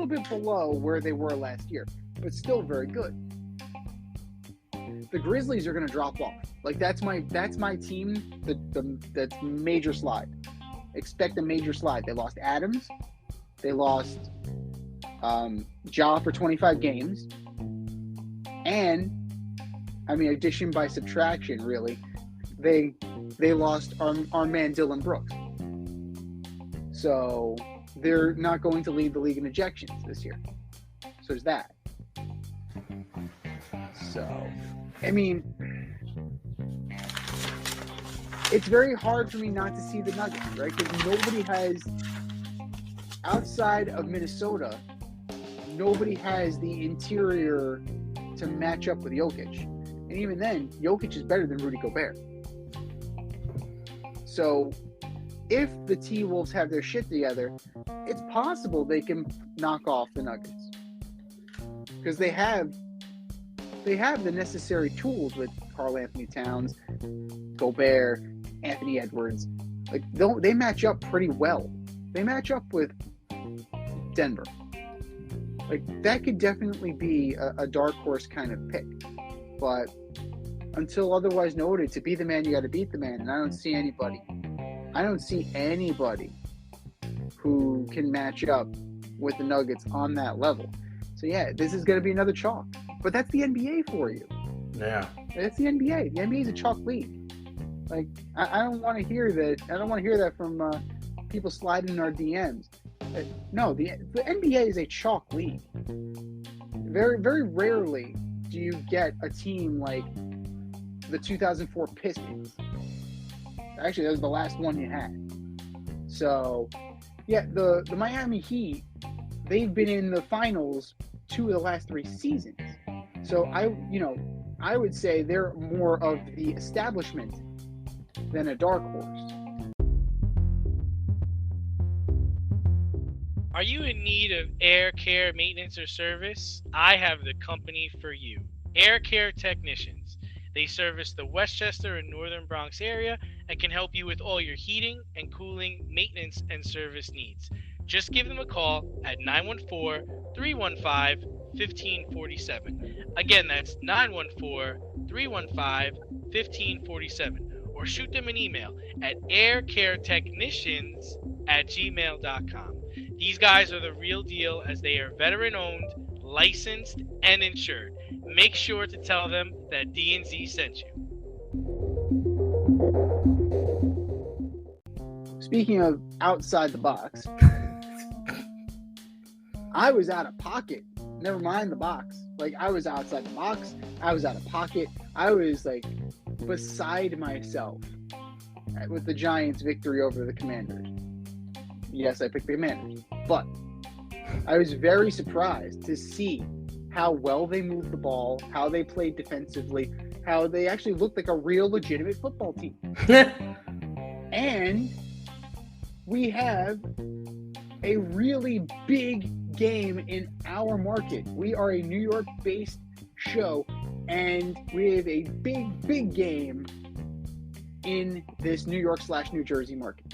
bit below where they were last year. but still very good. The Grizzlies are going to drop off. Like that's my team. That's major slide. Expect a major slide. They lost Adams. They lost Ja for 25 games. And I mean, addition by subtraction, really. They lost our man Dylan Brooks. So they're not going to lead the league in ejections this year. So there's that. So, I mean, it's very hard for me not to see the Nuggets, right? Because nobody has, outside of Minnesota, nobody has the interior to match up with Jokic. And even then, Jokic is better than Rudy Gobert. So, if the T-Wolves have their shit together, it's possible they can knock off the Nuggets. Because they have the necessary tools with Karl Anthony Towns, Gobert, Anthony Edwards. Like, they match up pretty well. They match up with Denver. Like, that could definitely be a dark horse kind of pick. But until otherwise noted, to be the man, you got to beat the man. And I don't see anybody who can match up with the Nuggets on that level. So, yeah, this is going to be another chalk. But that's the NBA for you. Yeah. That's the NBA. The NBA is a chalk league. Like, I don't want to hear that. I don't want to hear that from people sliding in our DMs. No, the NBA is a chalk league. Very, very rarely do you get a team like the 2004 Pistons. Actually, that was the last one you had. So, yeah, the Miami Heat, they've been in the finals 2 of the last 3 seasons. So I would say they're more of the establishment than a dark horse. Are you in need of air care maintenance or service? I have the company for you. Air Care Technicians. They service the Westchester and Northern Bronx area and can help you with all your heating and cooling, maintenance, and service needs. Just give them a call at 914-315-1547. Again, that's 914-315-1547. Or shoot them an email at aircaretechnicians@gmail.com. These guys are the real deal as they are veteran-owned, licensed, and insured. Make sure to tell them that D&Z sent you. Speaking of outside the box, I was out of pocket. Never mind the box. Like, I was outside the box. I was out of pocket. I was, like, beside myself with the Giants' victory over the Commanders. Yes, I picked the Commanders. But I was very surprised to see how well they moved the ball, how they played defensively, how they actually looked like a real legitimate football team. And we have a really big game in our market. We are a New York-based show, and we have a big game in this New York/New Jersey market.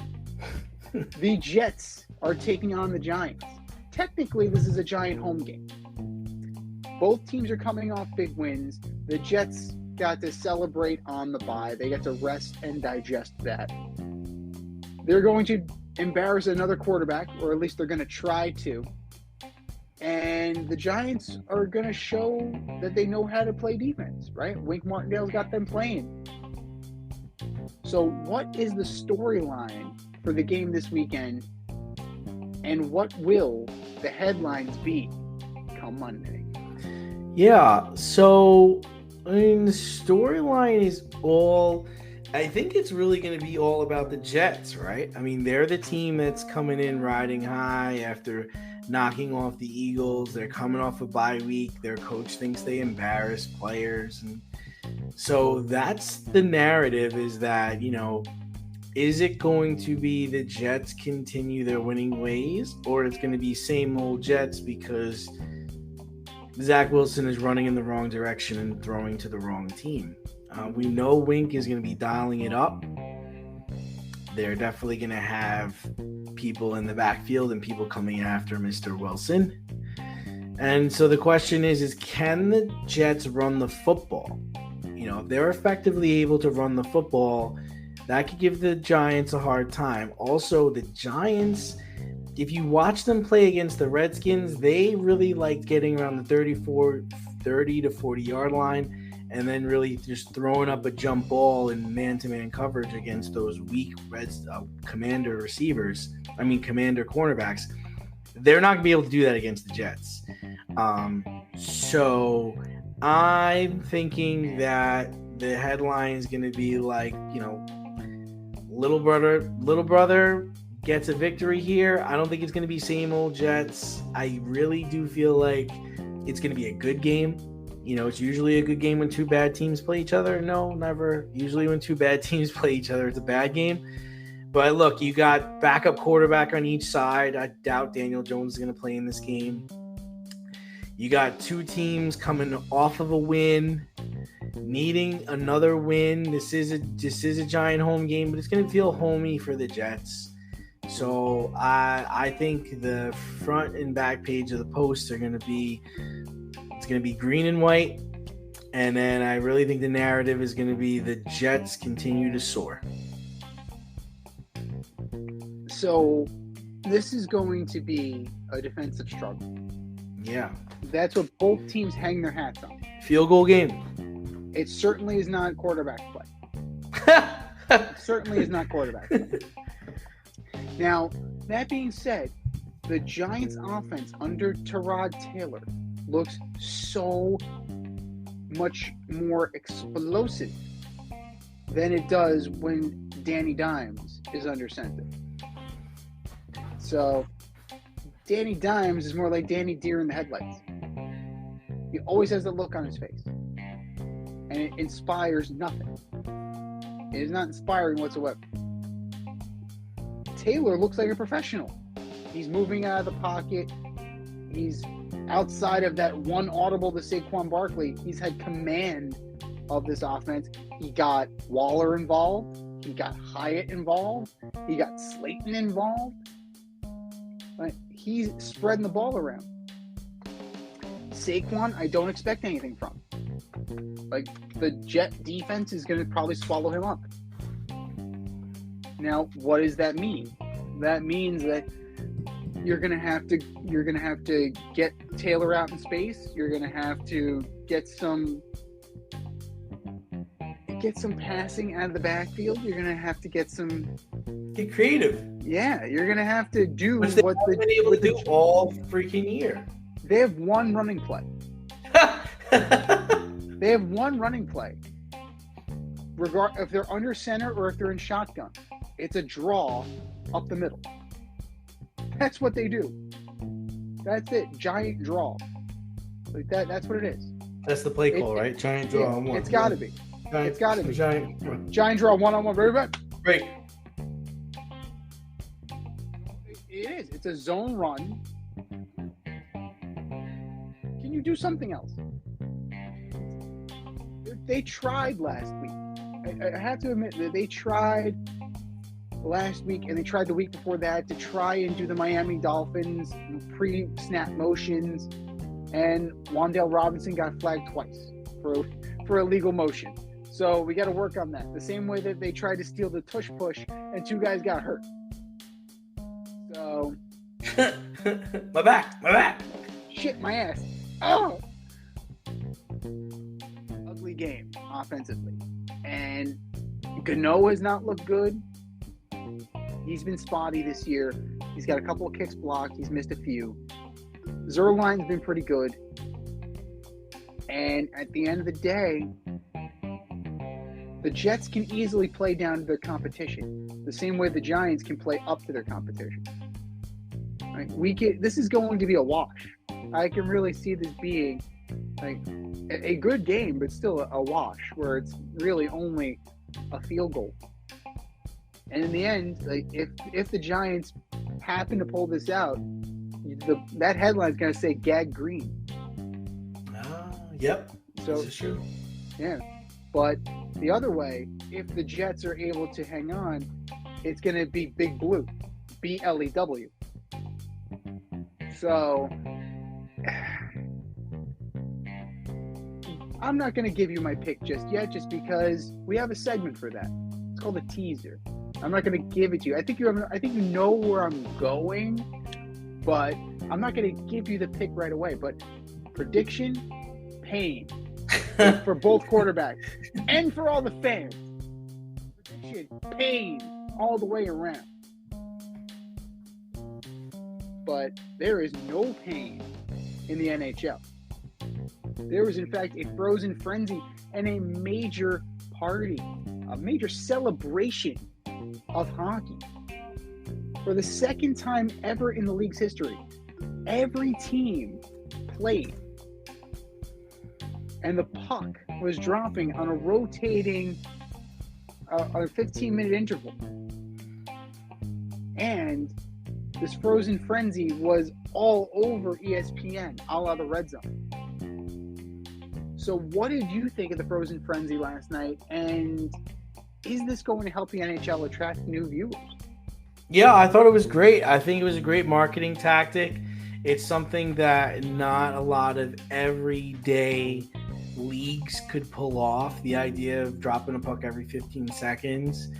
The Jets are taking on the Giants. Technically, this is a Giant home game. Both teams are coming off big wins. The Jets got to celebrate on the bye. They got to rest and digest that. They're going to embarrass another quarterback, or at least they're going to try to. And the Giants are going to show that they know how to play defense, right? Wink Martindale's got them playing. So what is the storyline for the game this weekend? And what will the headlines be come Monday? Yeah, so, I mean, the storyline is all, I think it's really going to be all about the Jets, right? I mean, they're the team that's coming in riding high after knocking off the Eagles. They're coming off a bye week. Their coach thinks they embarrass players. And so that's the narrative, is that, you know, is it going to be the Jets continue their winning ways, or it's going to be same old Jets because Zach Wilson is running in the wrong direction and throwing to the wrong team? We know Wink is going to be dialing it up. They're definitely going to have people in the backfield and people coming after Mr. Wilson. And so the question is can the Jets run the football? If they're effectively able to run the football, that could give the Giants a hard time. Also, the Giants, if you watch them play against the Redskins, they really like getting around the 30 to 40 yard line and then really just throwing up a jump ball in man-to-man coverage against those weak commander cornerbacks. They're not going to be able to do that against the Jets. So I'm thinking that the headline is going to be like, little brother gets a victory here. I don't think it's going to be same old Jets. I really do feel like it's going to be a good game. It's usually a good game when two bad teams play each other. No, never. Usually when two bad teams play each other, it's a bad game. But look, you got backup quarterback on each side. I doubt Daniel Jones is going to play in this game. You got two teams coming off of a win, needing another win. This is a Giant home game, but it's going to feel homey for the Jets. So I think the front and back page of the post are going to be green and white, and then I really think the narrative is going to be the Jets continue to soar. So this is going to be a defensive struggle. Yeah. That's what both teams hang their hats on. Field goal game. It certainly is not quarterback play. It certainly is not quarterback play. Now, that being said, the Giants' offense under Tyrod Taylor looks so much more explosive than it does when Danny Dimes is under center. So, Danny Dimes is more like Danny Deer in the headlights. He always has the look on his face. And it inspires nothing. It is not inspiring whatsoever. Taylor looks like a professional. He's moving out of the pocket. He's outside of that one audible to Saquon Barkley. He's had command of this offense. He got Waller involved. He got Hyatt involved. He got Slayton involved. Right? He's spreading the ball around. Saquon, I don't expect anything from. Like, the Jet defense is going to probably swallow him up. Now, what does that mean? That means that you're going to have to get Taylor out in space. You're going to have to get some passing out of the backfield. You're going to have to get creative. Yeah, you're going to have to do what they've been able to do all freaking year. They have one running play. They have one running play. If they're under center or if they're in shotgun, it's a draw up the middle. That's what they do. That's it. Giant draw. Like that. That's what it is. That's the play call, right? Giant draw on one. It's got to be. It's got to be. Giant draw one-on-one. Very bad. Great. It is. It's a zone run. Can you do something else? They tried last week. I have to admit that they tried last week, and they tried the week before that to try and do the Miami Dolphins pre-snap motions, and Wan'Dale Robinson got flagged twice for illegal motion. So we got to work on that. The same way that they tried to steal the tush push, and two guys got hurt. So my back. Shit, my ass. Oh, ugly game offensively, and Gano has not looked good. He's been spotty this year. He's got a couple of kicks blocked. He's missed a few. Zerline's been pretty good. And at the end of the day, the Jets can easily play down to their competition, the same way the Giants can play up to their competition. Right? This is going to be a wash. I can really see this being like a good game, but still a wash, where it's really only a field goal. And in the end, like if the Giants happen to pull this out, that headline is going to say "Gag Green." Yep. So this is true. Yeah, but the other way, if the Jets are able to hang on, it's going to be Big Blue, BLEW. So I'm not going to give you my pick just yet, just because we have a segment for that. It's called a teaser. I'm not going to give it to you. I think you know where I'm going, but I'm not going to give you the pick right away. But prediction, pain for both quarterbacks and for all the fans. Prediction, pain all the way around. But there is no pain in the NHL. There was, in fact, a frozen frenzy and a major party, a major celebration of hockey. For the second time ever in the league's history, every team played. And the puck was dropping on a rotating, a 15-minute interval. And this frozen frenzy was all over ESPN, a la the Red Zone. So what did you think of the frozen frenzy last night? And is this going to help the NHL attract new viewers? Yeah, I thought it was great. I think it was a great marketing tactic. It's something that not a lot of everyday leagues could pull off. The idea of dropping a puck every 15 seconds,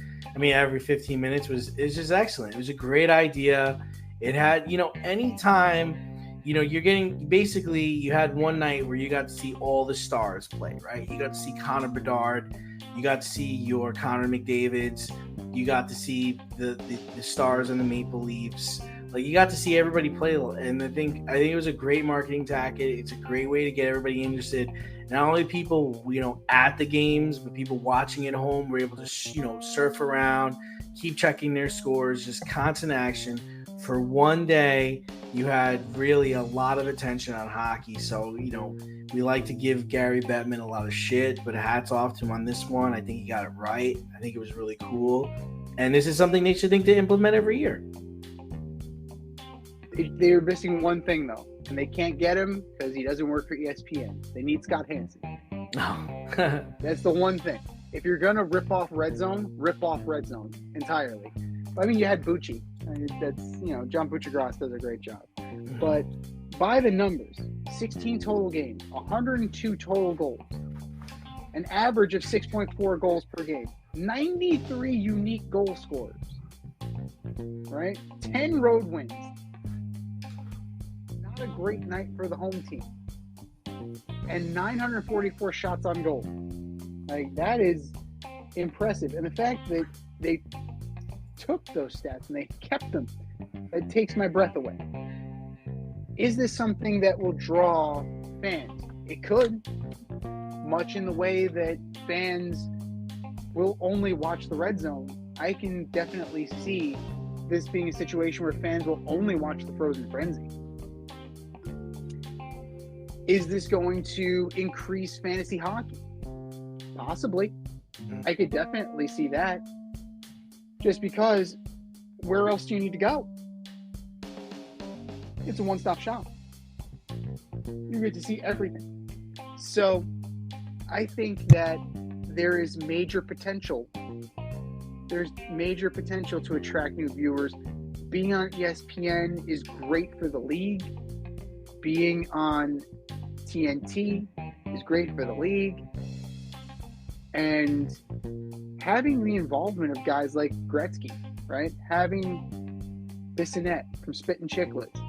every 15 minutes is just excellent. It was a great idea. It had, anytime, you're getting, basically you had one night where you got to see all the stars play, right? You got to see Connor Bedard, you got to see your Connor McDavids, you got to see the stars and the Maple Leafs. Like, you got to see everybody play, and I think it was a great marketing tactic. It's a great way to get everybody interested. Not only people, at the games, but people watching at home were able to, surf around, keep checking their scores, just constant action. For one day, you had really a lot of attention on hockey. So, we like to give Gary Bettman a lot of shit, but hats off to him on this one. I think he got it right. I think it was really cool. And this is something they should think to implement every year. They're missing one thing, though, and they can't get him because he doesn't work for ESPN. They need Scott Hansen. Oh. That's the one thing. If you're going to rip off Red Zone entirely. You had Bucci. That's, John Buccigross does a great job. But by the numbers, 16 total games, 102 total goals, an average of 6.4 goals per game, 93 unique goal scorers, right? 10 road wins. Not a great night for the home team. And 944 shots on goal. That is impressive. And the fact that they took those stats and they kept them, it takes my breath away. Is this something that will draw fans? It could, much in the way that fans will only watch the Red Zone. I can definitely see this being a situation where fans will only watch the Frozen Frenzy. Is this going to increase fantasy hockey? Possibly. I could definitely see that. Just because, where else do you need to go? It's a one-stop shop. You get to see everything. So, I think that there is major potential. There's major potential to attract new viewers. Being on ESPN is great for the league. Being on TNT is great for the league. And having the involvement of guys like Gretzky, right? Having Bissonnette from Spittin' Chicklets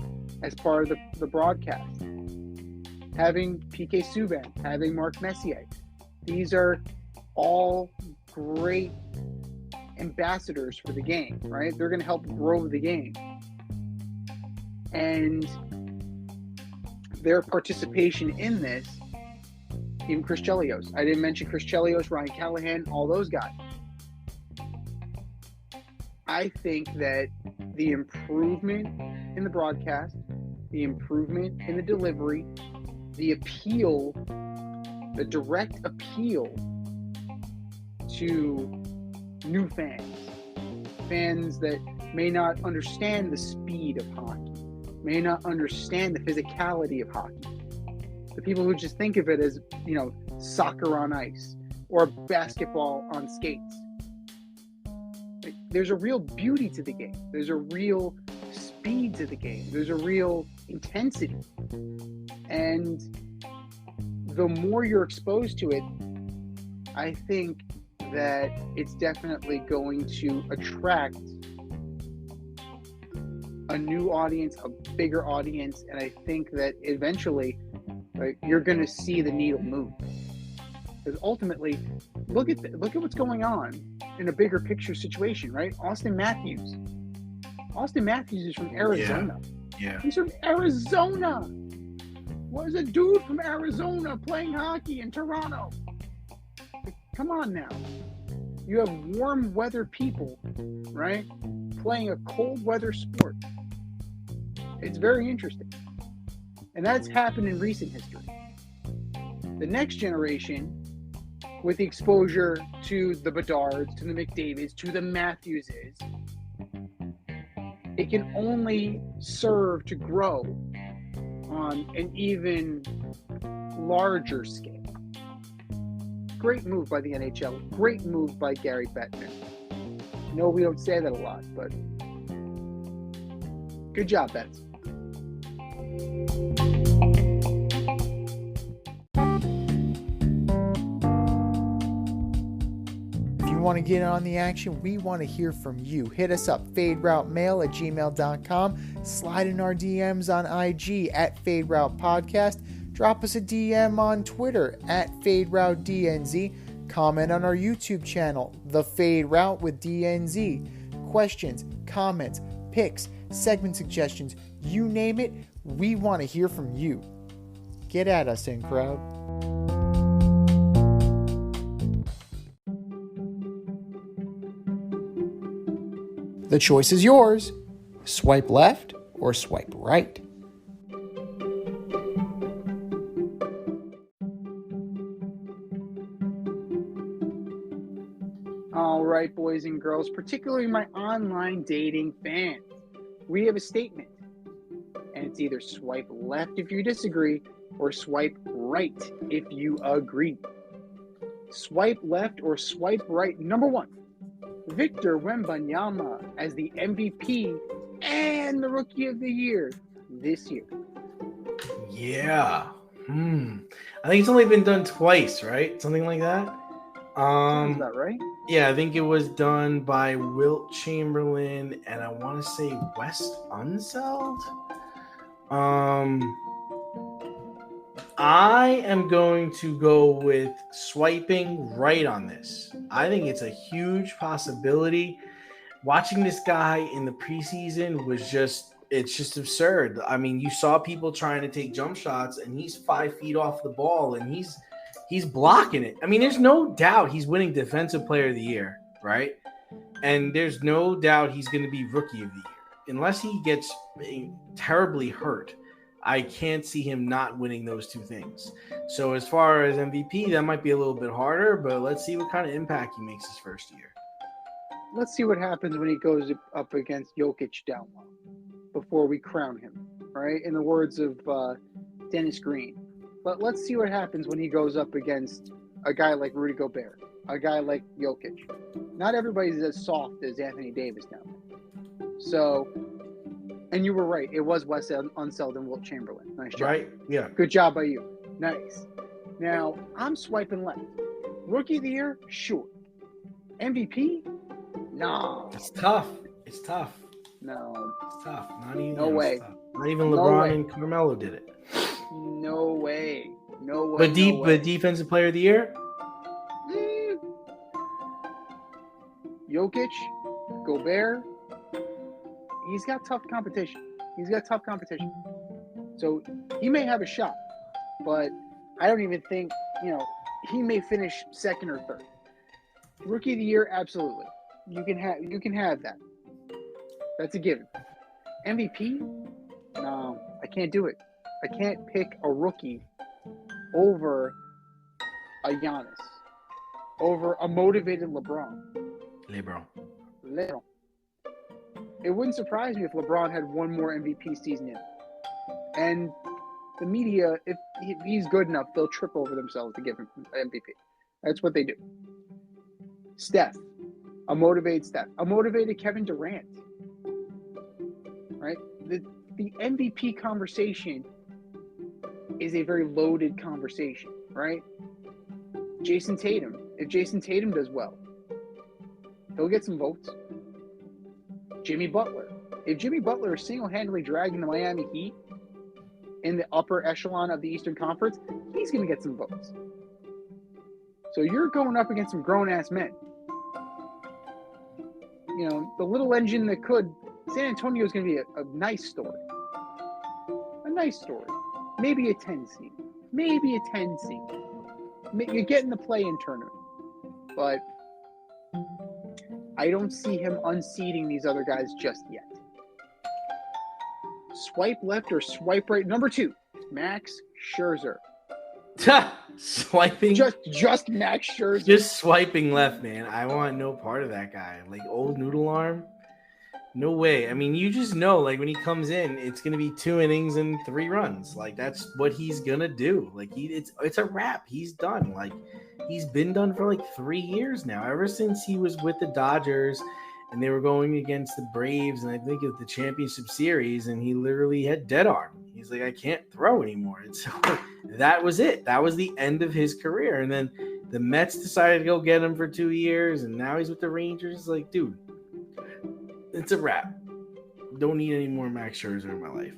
as part of the broadcast. Having PK Subban, having Mark Messier. These are all great ambassadors for the game, right? They're going to help grow the game. And their participation in this, even Chris Chelios. I didn't mention Chris Chelios, Ryan Callahan, all those guys. I think that the improvement in the broadcast, the improvement in the delivery, the appeal, the direct appeal to new fans that may not understand the speed of hockey, may not understand the physicality of hockey. The people who just think of it as, soccer on ice or basketball on skates. There's a real beauty to the game. There's a real speed to the game. There's a real intensity. And the more you're exposed to it, I think that it's definitely going to attract a new audience, a bigger audience, and I think that eventually, right, you're going to see the needle move. Because ultimately, look at what's going on in a bigger picture situation, right? Austin Matthews is from Arizona. Yeah. He's from Arizona. Was a dude from Arizona playing hockey in Toronto. Come on now. You have warm weather people, right, playing a cold weather sport. It's very interesting. And that's happened in recent history. The next generation, with the exposure to the Bedards, to the McDavids, to the Matthewses, it can only serve to grow on an even larger scale. Great move by the NHL. Great move by Gary Bettman. No, we don't say that a lot, but good job, Betts. If you want to get on the action, we want to hear from you. Hit us up, faderoutemail@gmail.com. Slide in our DMs on IG @FadeRoutePodcast. Drop us a DM on Twitter @FadeRouteDNZ. Comment on our YouTube channel, The Fade Route with DNZ. Questions, comments, picks, segment suggestions, you name it, we want to hear from you. Get at us, in crowd. The choice is yours. Swipe left or swipe right. All right, boys and girls, particularly my online dating fans, we have a statement. And it's either swipe left if you disagree or swipe right if you agree. Swipe left or swipe right. Number one, Victor Wembanyama as the MVP and the Rookie of the Year this year. Yeah. I think it's only been done twice, right? Something like that. Sounds about right. Yeah, I think it was done by Wilt Chamberlain and I want to say Wes Unseld. I am going to go with swiping right on this. I think it's a huge possibility. Watching this guy in the preseason was it's just absurd. I mean, you saw people trying to take jump shots and he's 5 feet off the ball and he's blocking it. I mean, there's no doubt he's winning Defensive Player of the Year, right? And there's no doubt he's going to be Rookie of the Year. Unless he gets terribly hurt, I can't see him not winning those two things. So as far as MVP, that might be a little bit harder, but let's see what kind of impact he makes his first year. Let's see what happens when he goes up against Jokic down low before we crown him, right? In the words of Dennis Green. But let's see what happens when he goes up against a guy like Rudy Gobert, a guy like Jokic. Not everybody's as soft as Anthony Davis now. So, and you were right. It was Wes Unseld and Wilt Chamberlain. Nice job. Right? Yeah. Good job by you. Nice. Now, I'm swiping left. Rookie of the Year? Sure. MVP? No. It's tough. No. It's tough. Not even. No way. Not even LeBron and Carmelo did it. No way. But Defensive Player of the Year? Jokic, Gobert, he's got tough competition. So he may have a shot, but I don't even think, he may finish second or third. Rookie of the Year, absolutely. You can have that. That's a given. MVP? No, I can't do it. I can't pick a rookie over a Giannis, over a motivated LeBron. It wouldn't surprise me if LeBron had one more MVP season in. And the media, if he's good enough, they'll trip over themselves to give him MVP. That's what they do. Steph, a motivated Steph, a motivated Kevin Durant. Right? The MVP conversation is a very loaded conversation. right? Jason Tatum. If Jason Tatum does well, he'll get some votes. Jimmy Butler. If Jimmy Butler is single-handedly dragging the Miami Heat in the upper echelon of the Eastern Conference, he's going to get some votes. So you're going up against some grown-ass men. You know, the little engine that could. San Antonio is going to be a nice story. A nice story. Maybe a 10 seed. Maybe a 10 seed. You're getting the play-in tournament. But I don't see him unseating these other guys just yet. Swipe left or swipe right. Number 2, Max Scherzer. Swiping? Just Max Scherzer. Just swiping left, man. I want no part of that guy. Like, old noodle arm? No way. I mean, you just know, like, when he comes in, it's going to be 2 innings and 3 runs. Like, that's what he's going to do. Like, it's a wrap. He's done. Like, he's been done for, like, 3 years now. Ever since he was with the Dodgers and they were going against the Braves, and I think of the championship series, and he literally had dead arm. He's like, I can't throw anymore. And so that was it. That was the end of his career. And then the Mets decided to go get him for 2 years, and now he's with the Rangers. Like, dude, it's a wrap. Don't need any more Max Scherzer in my life.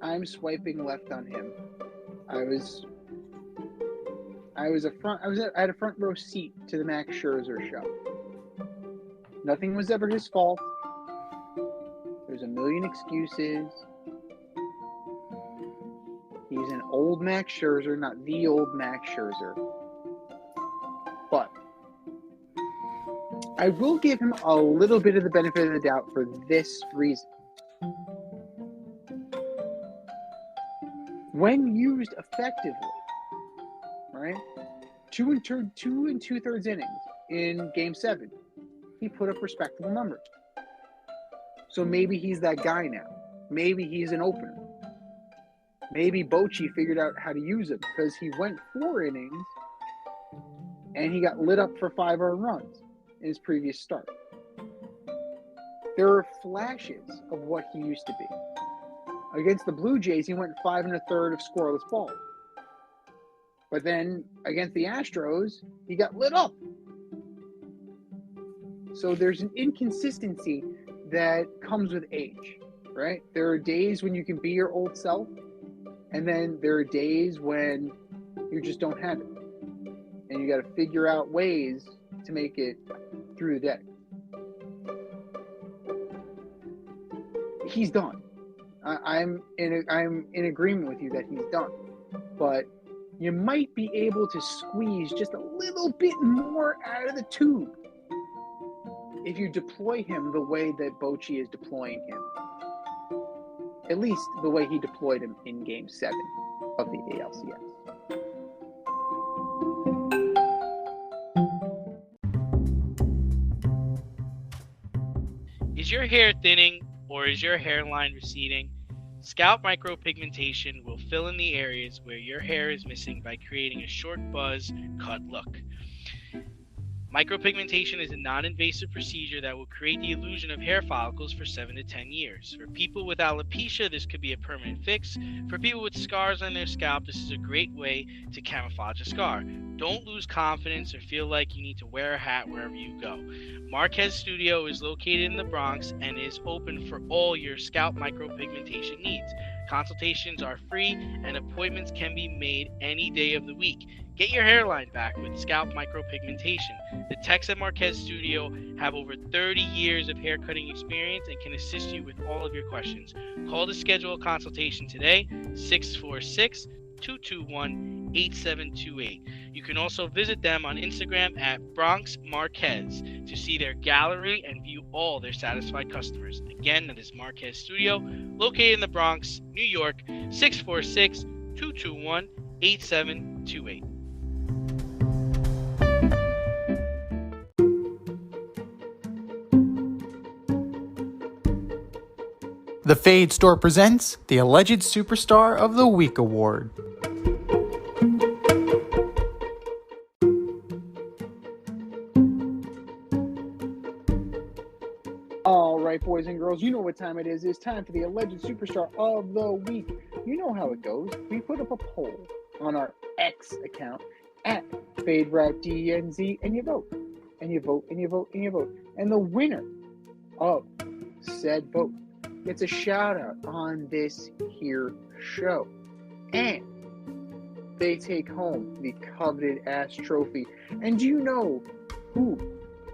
I'm swiping left on him. I had a front row seat to the Max Scherzer show. Nothing was ever his fault. There's a million excuses. He's an old Max Scherzer, not the old Max Scherzer. But I will give him a little bit of the benefit of the doubt for this reason. When used effectively, right? 2 2/3 innings in Game 7, he put up respectable numbers. So maybe he's that guy now. Maybe he's an opener. Maybe Bochy figured out how to use him because he went 4 innings and he got lit up for 5 earned runs in his previous start. There are flashes of what he used to be. Against the Blue Jays, he went 5 1/3 of scoreless balls. But then against the Astros, he got lit up. So there's an inconsistency that comes with age, right? There are days when you can be your old self, and then there are days when you just don't have it. And you got to figure out ways to make it through the day. He's done. I'm in agreement with you that he's done. But you might be able to squeeze just a little bit more out of the tube if you deploy him the way that Bochy is deploying him. At least the way he deployed him in Game 7 of the ALCS. Is your hair thinning or is your hairline receding? Scalp micropigmentation will fill in the areas where your hair is missing by creating a short buzz cut look. Micropigmentation is a non-invasive procedure that will create the illusion of hair follicles for 7 to 10 years. For people with alopecia, this could be a permanent fix. For people with scars on their scalp, this is a great way to camouflage a scar. Don't lose confidence or feel like you need to wear a hat wherever you go. Marquez Studio is located in the Bronx and is open for all your scalp micropigmentation needs. Consultations are free and appointments can be made any day of the week. Get your hairline back with scalp micropigmentation. The techs at Marquez Studio have over 30 years of haircutting experience and can assist you with all of your questions. Call to schedule a consultation today, 646-221-8728. You can also visit them on Instagram at Bronx Marquez to see their gallery and view all their satisfied customers. Again, that is Marquez Studio, located in the Bronx, New York, 646-221-8728. The Fade Store presents the Alleged Superstar of the Week Award. All right, boys boys and girls, you know what time it is. It's time for the alleged superstar of the week. You know how it goes. We put up a poll on our X account at FadeRouteDNZ, and you vote. And you vote, and you vote, and you vote. And the winner of said vote gets a shout out on this here show. And they take home the coveted ass trophy. And do you know who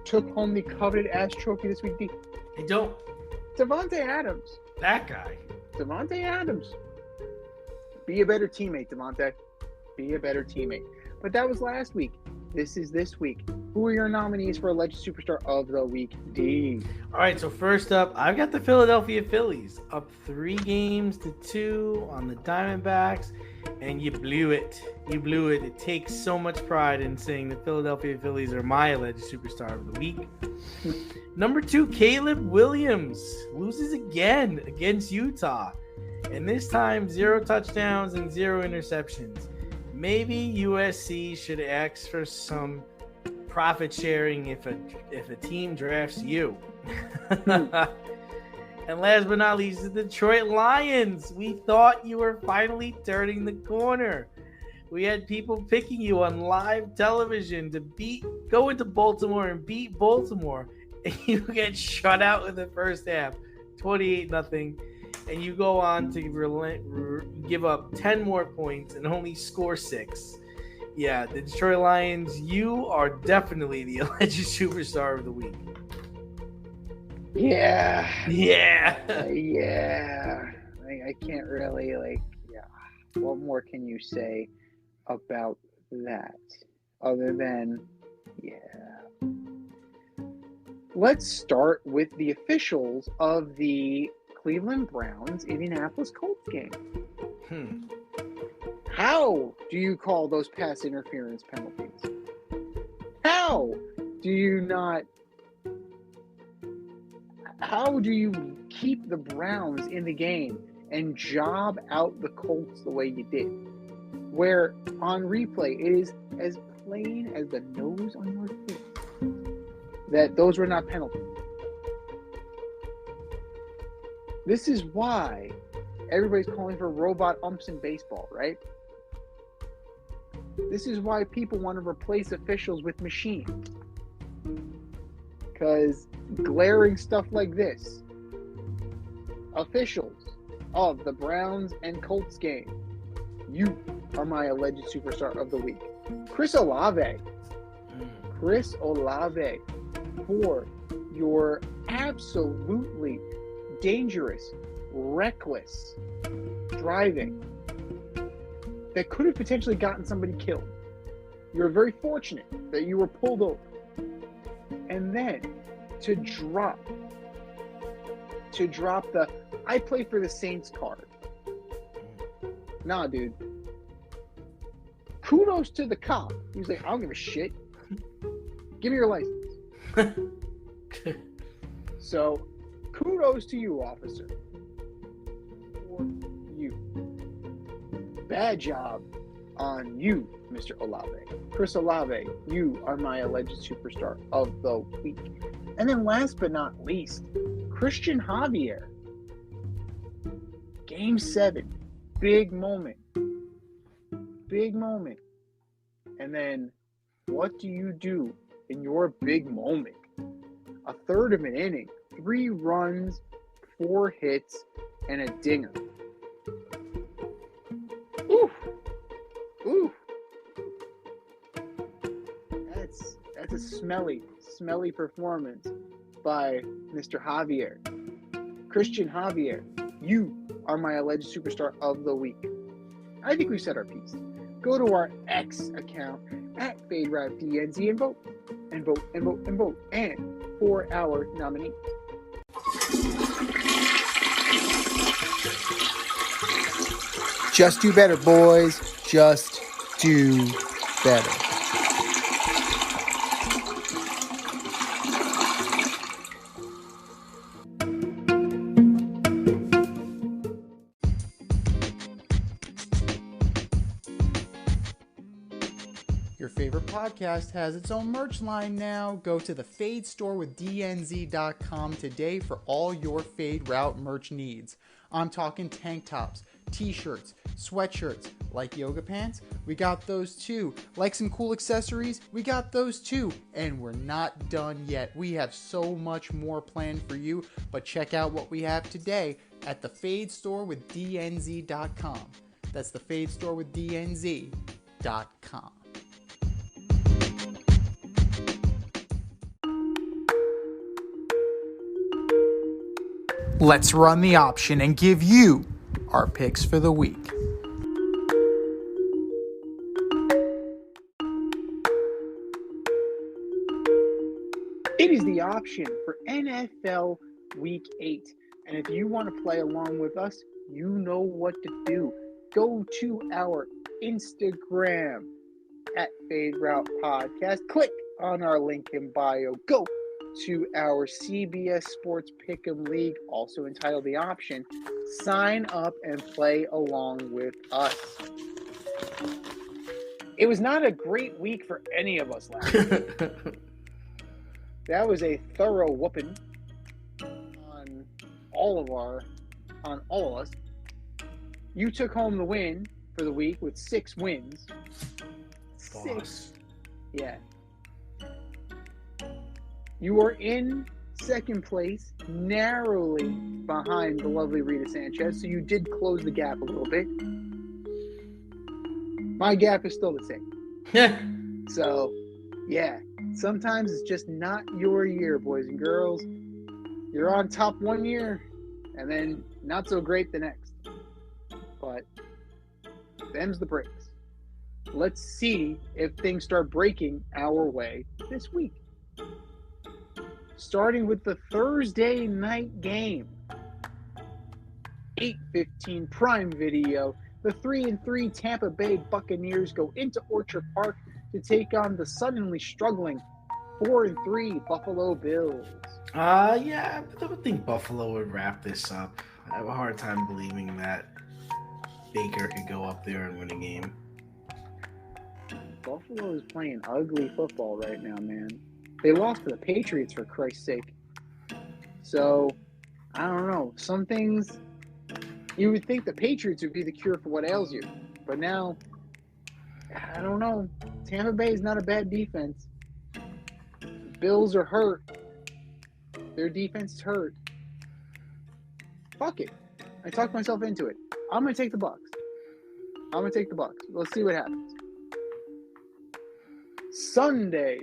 took home the coveted ass trophy this week, D? I don't. Davante Adams. That guy. Davante Adams. Be a better teammate, Davante. Be a better teammate. But that was last week. This is this week. Who are your nominees for Alleged Superstar of the Week, D? All right, so first up, I've got the Philadelphia Phillies up 3-2 on the Diamondbacks, and you blew it. You blew it. It takes so much pride in saying the Philadelphia Phillies are my Alleged Superstar of the Week. Number 2, Caleb Williams loses again against Utah, and this time 0 touchdowns and 0 interceptions. Maybe USC should ask for some profit sharing if a team drafts you. And last but not least, the Detroit Lions. We thought you were finally turning the corner. We had people picking you on live television to go into Baltimore and beat Baltimore, and you get shut out in the first half, 28-0. And you go on to give up 10 more points and only score 6. Yeah, the Detroit Lions, you are definitely the alleged superstar of the week. Yeah. Yeah. Yeah. I can't really, what more can you say about that other than, yeah. Let's start with the officials of the Cleveland Browns Indianapolis Colts game. How do you call those pass interference penalties? How do you keep the Browns in the game and job out the Colts the way you did? Where on replay it is as plain as the nose on your face that those were not penalties. This is why everybody's calling for robot umps in baseball, right? This is why people want to replace officials with machines. Because glaring stuff like this, officials of the Browns and Colts game, you are my alleged superstar of the week. Chris Olave, for your absolutely dangerous, reckless driving that could have potentially gotten somebody killed. You're very fortunate that you were pulled over. And then to drop the I play for the Saints card. Nah, dude. Kudos to the cop. He's like, I don't give a shit. Give me your license. So, kudos to you, officer. For you. Bad job on you, Mr. Olave. Chris Olave, you are my alleged superstar of the week. And then last but not least, Christian Javier. Game 7. Big moment. Big moment. And then what do you do in your big moment? A third of an inning, 3 runs, 4 hits, and a dinger. Oof. Oof. That's a smelly performance by Mr. Javier. Christian Javier, you are my alleged superstar of the week. I think we've said our piece. Go to our X account at FadeRouteDNZ and vote. And vote, and vote, and vote. And for our nominee. Just do better, boys. Just do better. Your favorite podcast has its own merch line now. Go to the Fade Store with DNZ.com today for all your Fade Route merch needs. I'm talking tank tops, t-shirts, sweatshirts, like yoga pants, we got those too. Like some cool accessories, we got those too. And we're not done yet. We have so much more planned for you, but check out what we have today at the Fade Store with DNZ.com. That's the Fade Store with DNZ.com. Let's run the option and give you our picks for the week. It is the option for NFL Week 8. And if you want to play along with us, you know what to do. Go to our Instagram at Fade Route Podcast. Click on our link in bio. Go to our CBS Sports Pick'em League, also entitled The Option. Sign up and play along with us. It was not a great week for any of us last week. That was a thorough whooping on all of us. You took home the win for the week with 6 wins. Boss. 6. Yeah. You are in second place, narrowly behind the lovely Rita Sanchez, so you did close the gap a little bit. My gap is still the same. So, yeah, sometimes it's just not your year, boys and girls. You're on top one year, and then not so great the next. But them's the breaks. Let's see if things start breaking our way this week. Starting with the Thursday night game. 8:15 Prime Video. The 3-3 Tampa Bay Buccaneers go into Orchard Park to take on the suddenly struggling 4-3 Buffalo Bills. Yeah, I would think Buffalo would wrap this up. I have a hard time believing that Baker could go up there and win a game. Buffalo is playing ugly football right now, man. They lost to the Patriots, for Christ's sake. So, I don't know. Some things, you would think the Patriots would be the cure for what ails you. But now, I don't know. Tampa Bay is not a bad defense. Bills are hurt. Their defense is hurt. Fuck it. I talked myself into it. I'm going to take the Bucs. Let's see what happens. Sunday.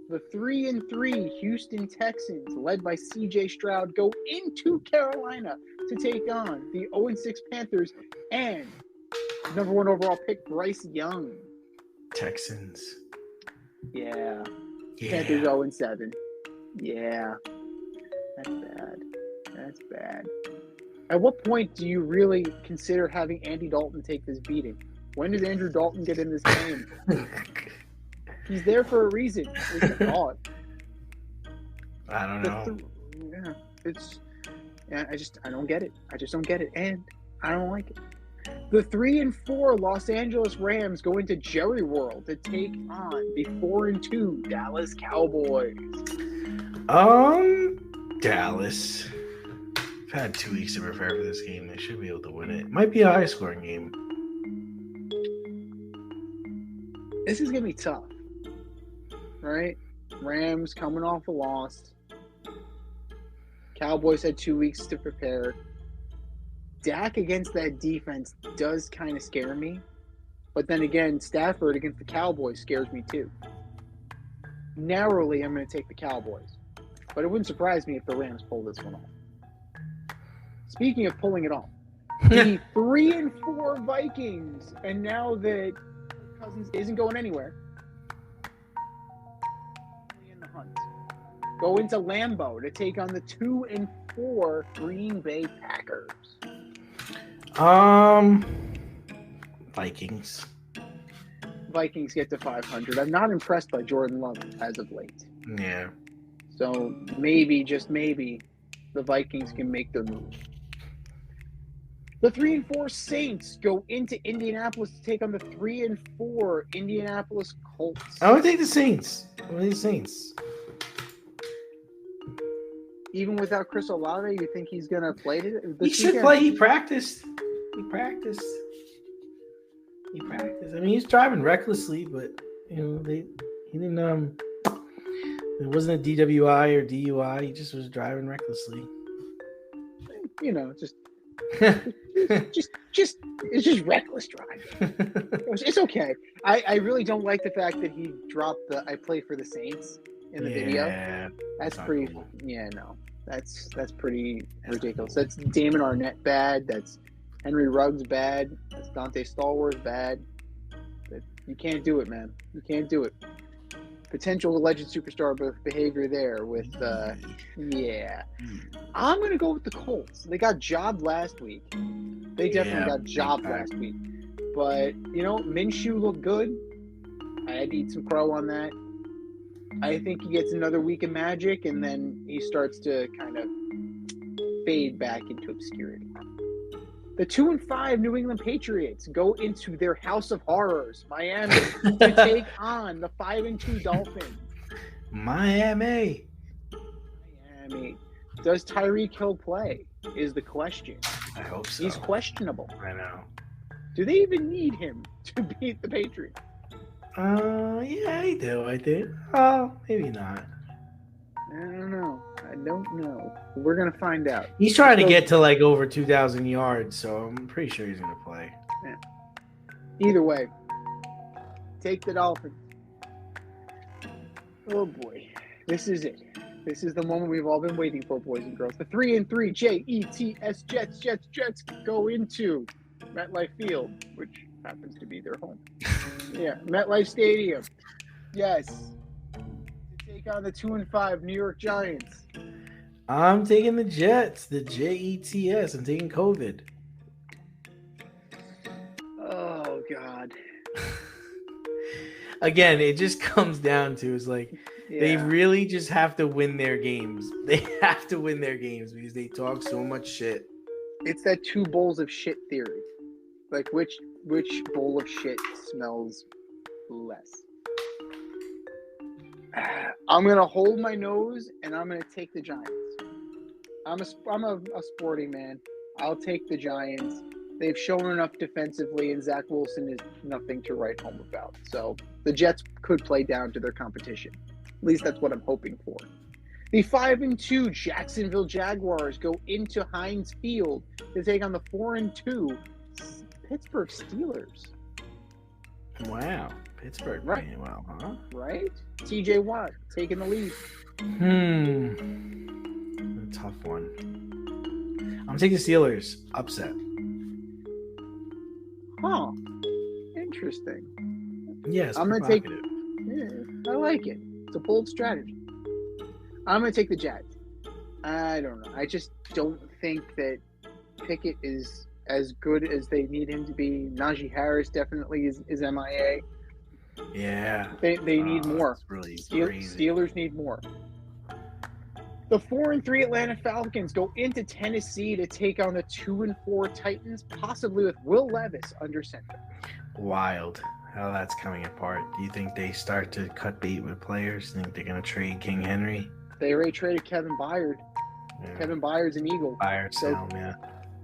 The 3-3 Houston Texans, led by C.J. Stroud, go into Carolina to take on the 0-6 Panthers and number 1 overall pick Bryce Young. Texans. Yeah. Panthers 0-7. Yeah. That's bad. At what point do you really consider having Andy Dalton take this beating? When does Andrew Dalton get in this game? He's there for a reason. It's a thought. I don't know. I don't get it. I just don't get it, and I don't like it. The 3-4 Los Angeles Rams go into Jerry World to take on the 4-2 Dallas Cowboys. Dallas. I've had 2 weeks to prepare for this game. They should be able to win it. Might be a high-scoring game. This is going to be tough, right? Rams coming off a loss. Cowboys had 2 weeks to prepare. Dak against that defense does kind of scare me. But then again, Stafford against the Cowboys scares me too. Narrowly, I'm going to take the Cowboys. But it wouldn't surprise me if the Rams pull this one off. Speaking of pulling it off, the 3-4 Vikings, and now that Cousins isn't going anywhere, in the hunt, go into Lambeau to take on the 2-4 Green Bay Packers. Vikings. Vikings get to 500. I'm not impressed by Jordan Love as of late. Yeah. So maybe, just maybe, the Vikings can make their move. The 3-4 Saints go into Indianapolis to take on the 3-4 Indianapolis Colts. I would take the Saints. Even without Chris Olave, you think he's going to play this He should weekend? play. He practiced. I mean, he's driving recklessly, but he didn't. It wasn't a DWI or DUI. He just was driving recklessly. Just it's just reckless driving. It's okay. I really don't like the fact that he dropped the "I play for the Saints" in the video. That's pretty. Cool. Yeah, no, that's pretty ridiculous. That's Damon Arnett bad. That's Henry Ruggs bad. That's Dante Stallworth bad. You can't do it, man. You can't do it. Potential legend superstar behavior there with yeah. I'm gonna go with the Colts. They got jobbed last week. They definitely got jobbed last week. But Minshew looked good. I had to eat some crow on that. I think he gets another week of magic and then he starts to kind of fade back into obscurity. The 2-5 New England Patriots go into their house of horrors, Miami, to take on the 5-2 Dolphins. Miami. Does Tyreek Hill play? Is the question. I hope so. He's questionable. I know. Do they even need him to beat the Patriots? Yeah, I do. I think. Oh, maybe not. I don't know. We're gonna find out. He's trying to get to like over 2,000 yards, so I'm pretty sure he's gonna play. Yeah. Either way, take the Dolphins. Oh boy, this is it. This is the moment we've all been waiting for, boys and girls. The 3-3 Jets Jets go into MetLife Field, which happens to be their home. Yeah, MetLife Stadium. Yes. To take on the 2-5 New York Giants. I'm taking the Jets, the Jets. I'm taking COVID. Oh, God. Again, it just comes down to they really just have to win their games. They have to win their games because they talk so much shit. It's that 2 bowls of shit theory. Like, which bowl of shit smells less? I'm going to hold my nose, and I'm going to take the Giants. I'm a sporting man. I'll take the Giants. They've shown enough defensively, and Zach Wilson is nothing to write home about. So the Jets could play down to their competition. At least that's what I'm hoping for. The 5-2 Jacksonville Jaguars go into Heinz Field to take on the 4-2 Pittsburgh Steelers. Wow. Pittsburgh Right. playing well, huh? Right? TJ Watt taking the lead. A tough one. I'm taking the Steelers. Upset. Huh. Interesting. Yes, I'm gonna take. Yeah, I like it. It's a bold strategy. I'm gonna take the Jags. I don't know. I just don't think that Pickett is as good as they need him to be. Najee Harris definitely is MIA. Yeah. They need more. That's really crazy. Steelers need more. The 4-3 Atlanta Falcons go into Tennessee to take on the 2-4 Titans, possibly with Will Levis under center. Wild how that's coming apart. Do you think they start to cut bait with players? Think they're going to trade King Henry? They already traded Kevin Byard. Yeah. Kevin Byard's an Eagle. Fire sale, yeah.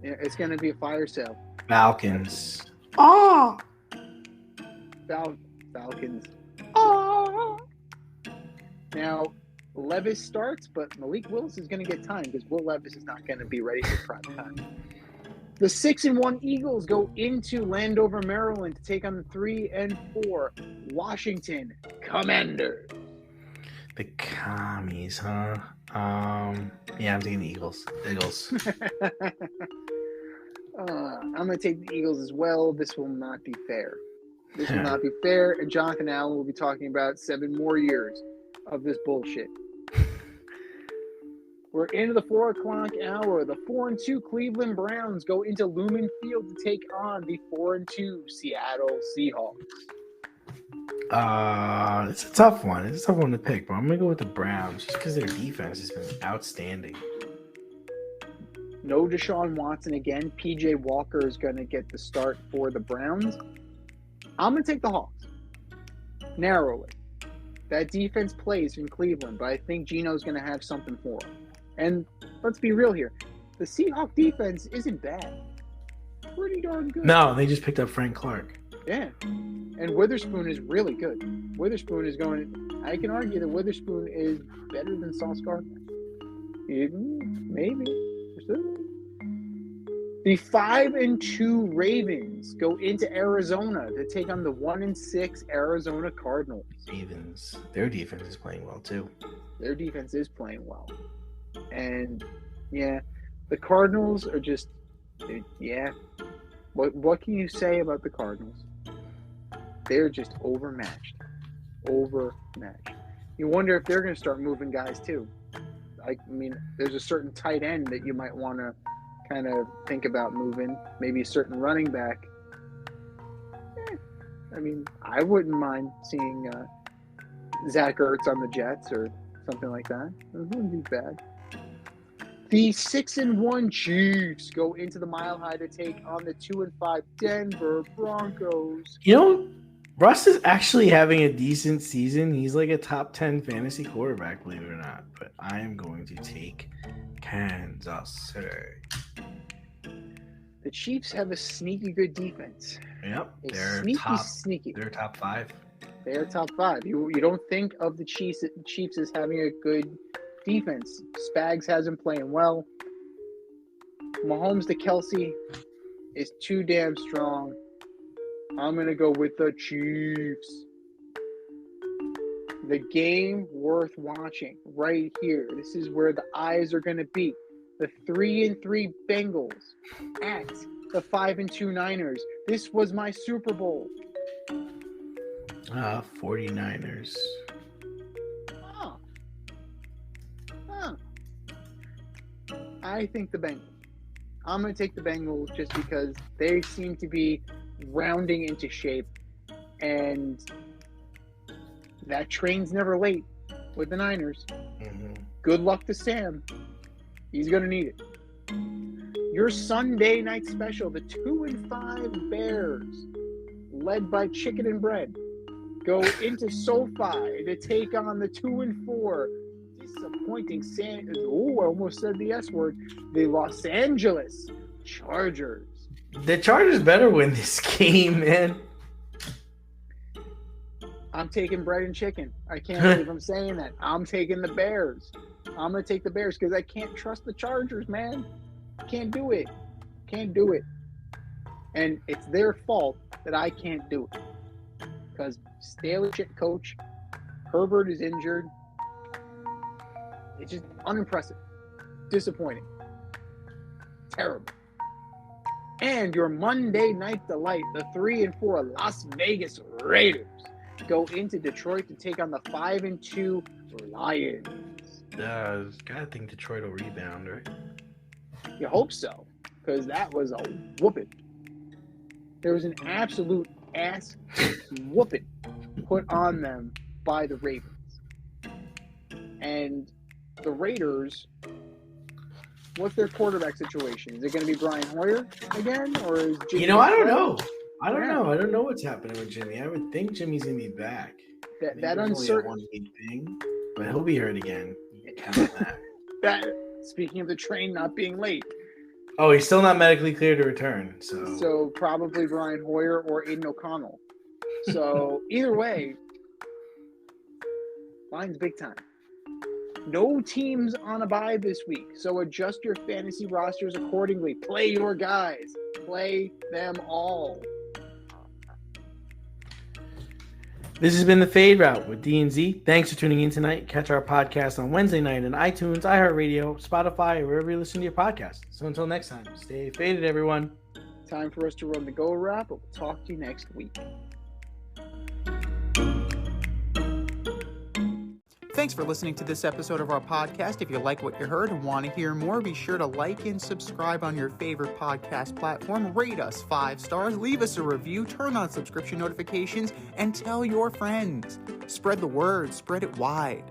Yeah, it's going to be a fire sale. Falcons. Oh! Falcons. Oh! Now, Levis starts, but Malik Willis is going to get time because Will Levis is not going to be ready for prime time. The 6-1 Eagles go into Landover, Maryland to take on the 3-4 Washington Commanders. The commies, huh? Yeah, I'm taking the Eagles. I'm going to take the Eagles as well. This will not be fair. And Jonathan Allen will be talking about 7 more years of this bullshit. We're into the 4 o'clock hour. The 4-2 Cleveland Browns go into Lumen Field to take on the 4-2 Seattle Seahawks. It's a tough one. It's a tough one to pick, but I'm going to go with the Browns just because their defense has been outstanding. No Deshaun Watson again. PJ Walker is going to get the start for the Browns. I'm going to take the Hawks. Narrowly. That defense plays in Cleveland, but I think Geno's going to have something for him. And let's be real here. The Seahawks defense isn't bad. Pretty darn good. No, they just picked up Frank Clark. Yeah. And Witherspoon is really good. Witherspoon is going... I can argue that Witherspoon is better than Sauce Gardner. Maybe. The 5-2 Ravens go into Arizona to take on the 1-6 Arizona Cardinals. Ravens. Their defense is playing well, too. Their defense is playing well. And, yeah, the Cardinals are just... Yeah. What can you say about the Cardinals? They're just overmatched. Overmatched. You wonder if they're going to start moving guys, too. I mean, there's a certain tight end that you might want to kind of think about moving. Maybe a certain running back. I mean, I wouldn't mind seeing Zach Ertz on the Jets or something like that. It wouldn't be bad. The 6-1 Chiefs go into the Mile High to take on the 2-5 Denver Broncos. You know, Russ is actually having a decent season. He's like a top 10 fantasy quarterback, believe it or not. But I am going to take Kansas City. The Chiefs have a sneaky good defense. Yep, They're sneaky. They're top 5. They're top 5. You don't think of the Chiefs as having a good defense. Spags has him playing well. Mahomes to Kelsey is too damn strong. I'm going to go with the Chiefs. The game worth watching right here. This is where the eyes are going to be. The 3-3 Bengals at the 5-2 Niners. This was my Super Bowl. 49ers. I think the Bengals. I'm going to take the Bengals just because they seem to be rounding into shape, and that train's never late with the Niners. Mm-hmm. Good luck to Sam. He's going to need it. Your Sunday night special, the 2-5 Bears, led by Chicken and Bread, go into SoFi to take on the 2-4 disappointing I almost said the S word. The Los Angeles Chargers. The Chargers better win this game, man. I'm taking bread and chicken. I can't believe I'm saying that. I'm taking the Bears. I'm going to take the Bears because I can't trust the Chargers, man. Can't do it. Can't do it. And it's their fault that I can't do it. Because Staley shit coach, Herbert is injured. It's just unimpressive. Disappointing. Terrible. And your Monday night delight, the 3-4 Las Vegas Raiders go into Detroit to take on the 5-2 Lions. Gotta think Detroit will rebound, right? You hope so, because that was a whooping. There was an absolute ass whooping put on them by the Ravens. And the Raiders, what's their quarterback situation? Is it going to be Brian Hoyer again, or is Jimmy? I don't know. I don't know what's happening with Jimmy. I would think Jimmy's going to be back. That uncertain one-game thing, but he'll be hurt again. You can count on that. Speaking of the train not being late. Oh, he's still not medically cleared to return. So probably Brian Hoyer or Aiden O'Connell. So either way, Lions big time. No teams on a bye this week, so adjust your fantasy rosters accordingly. Play your guys. Play them all. This has been the Fade Route with D&Z. Thanks for tuning in tonight. Catch our podcast on Wednesday night on iTunes, iHeartRadio, Spotify, or wherever you listen to your podcast. So until next time, stay faded, everyone. Time for us to run the go wrap, but we'll talk to you next week. Thanks for listening to this episode of our podcast. If you like what you heard and want to hear more, be sure to like and subscribe on your favorite podcast platform. Rate us 5 stars, leave us a review, turn on subscription notifications, and tell your friends. Spread the word, spread it wide.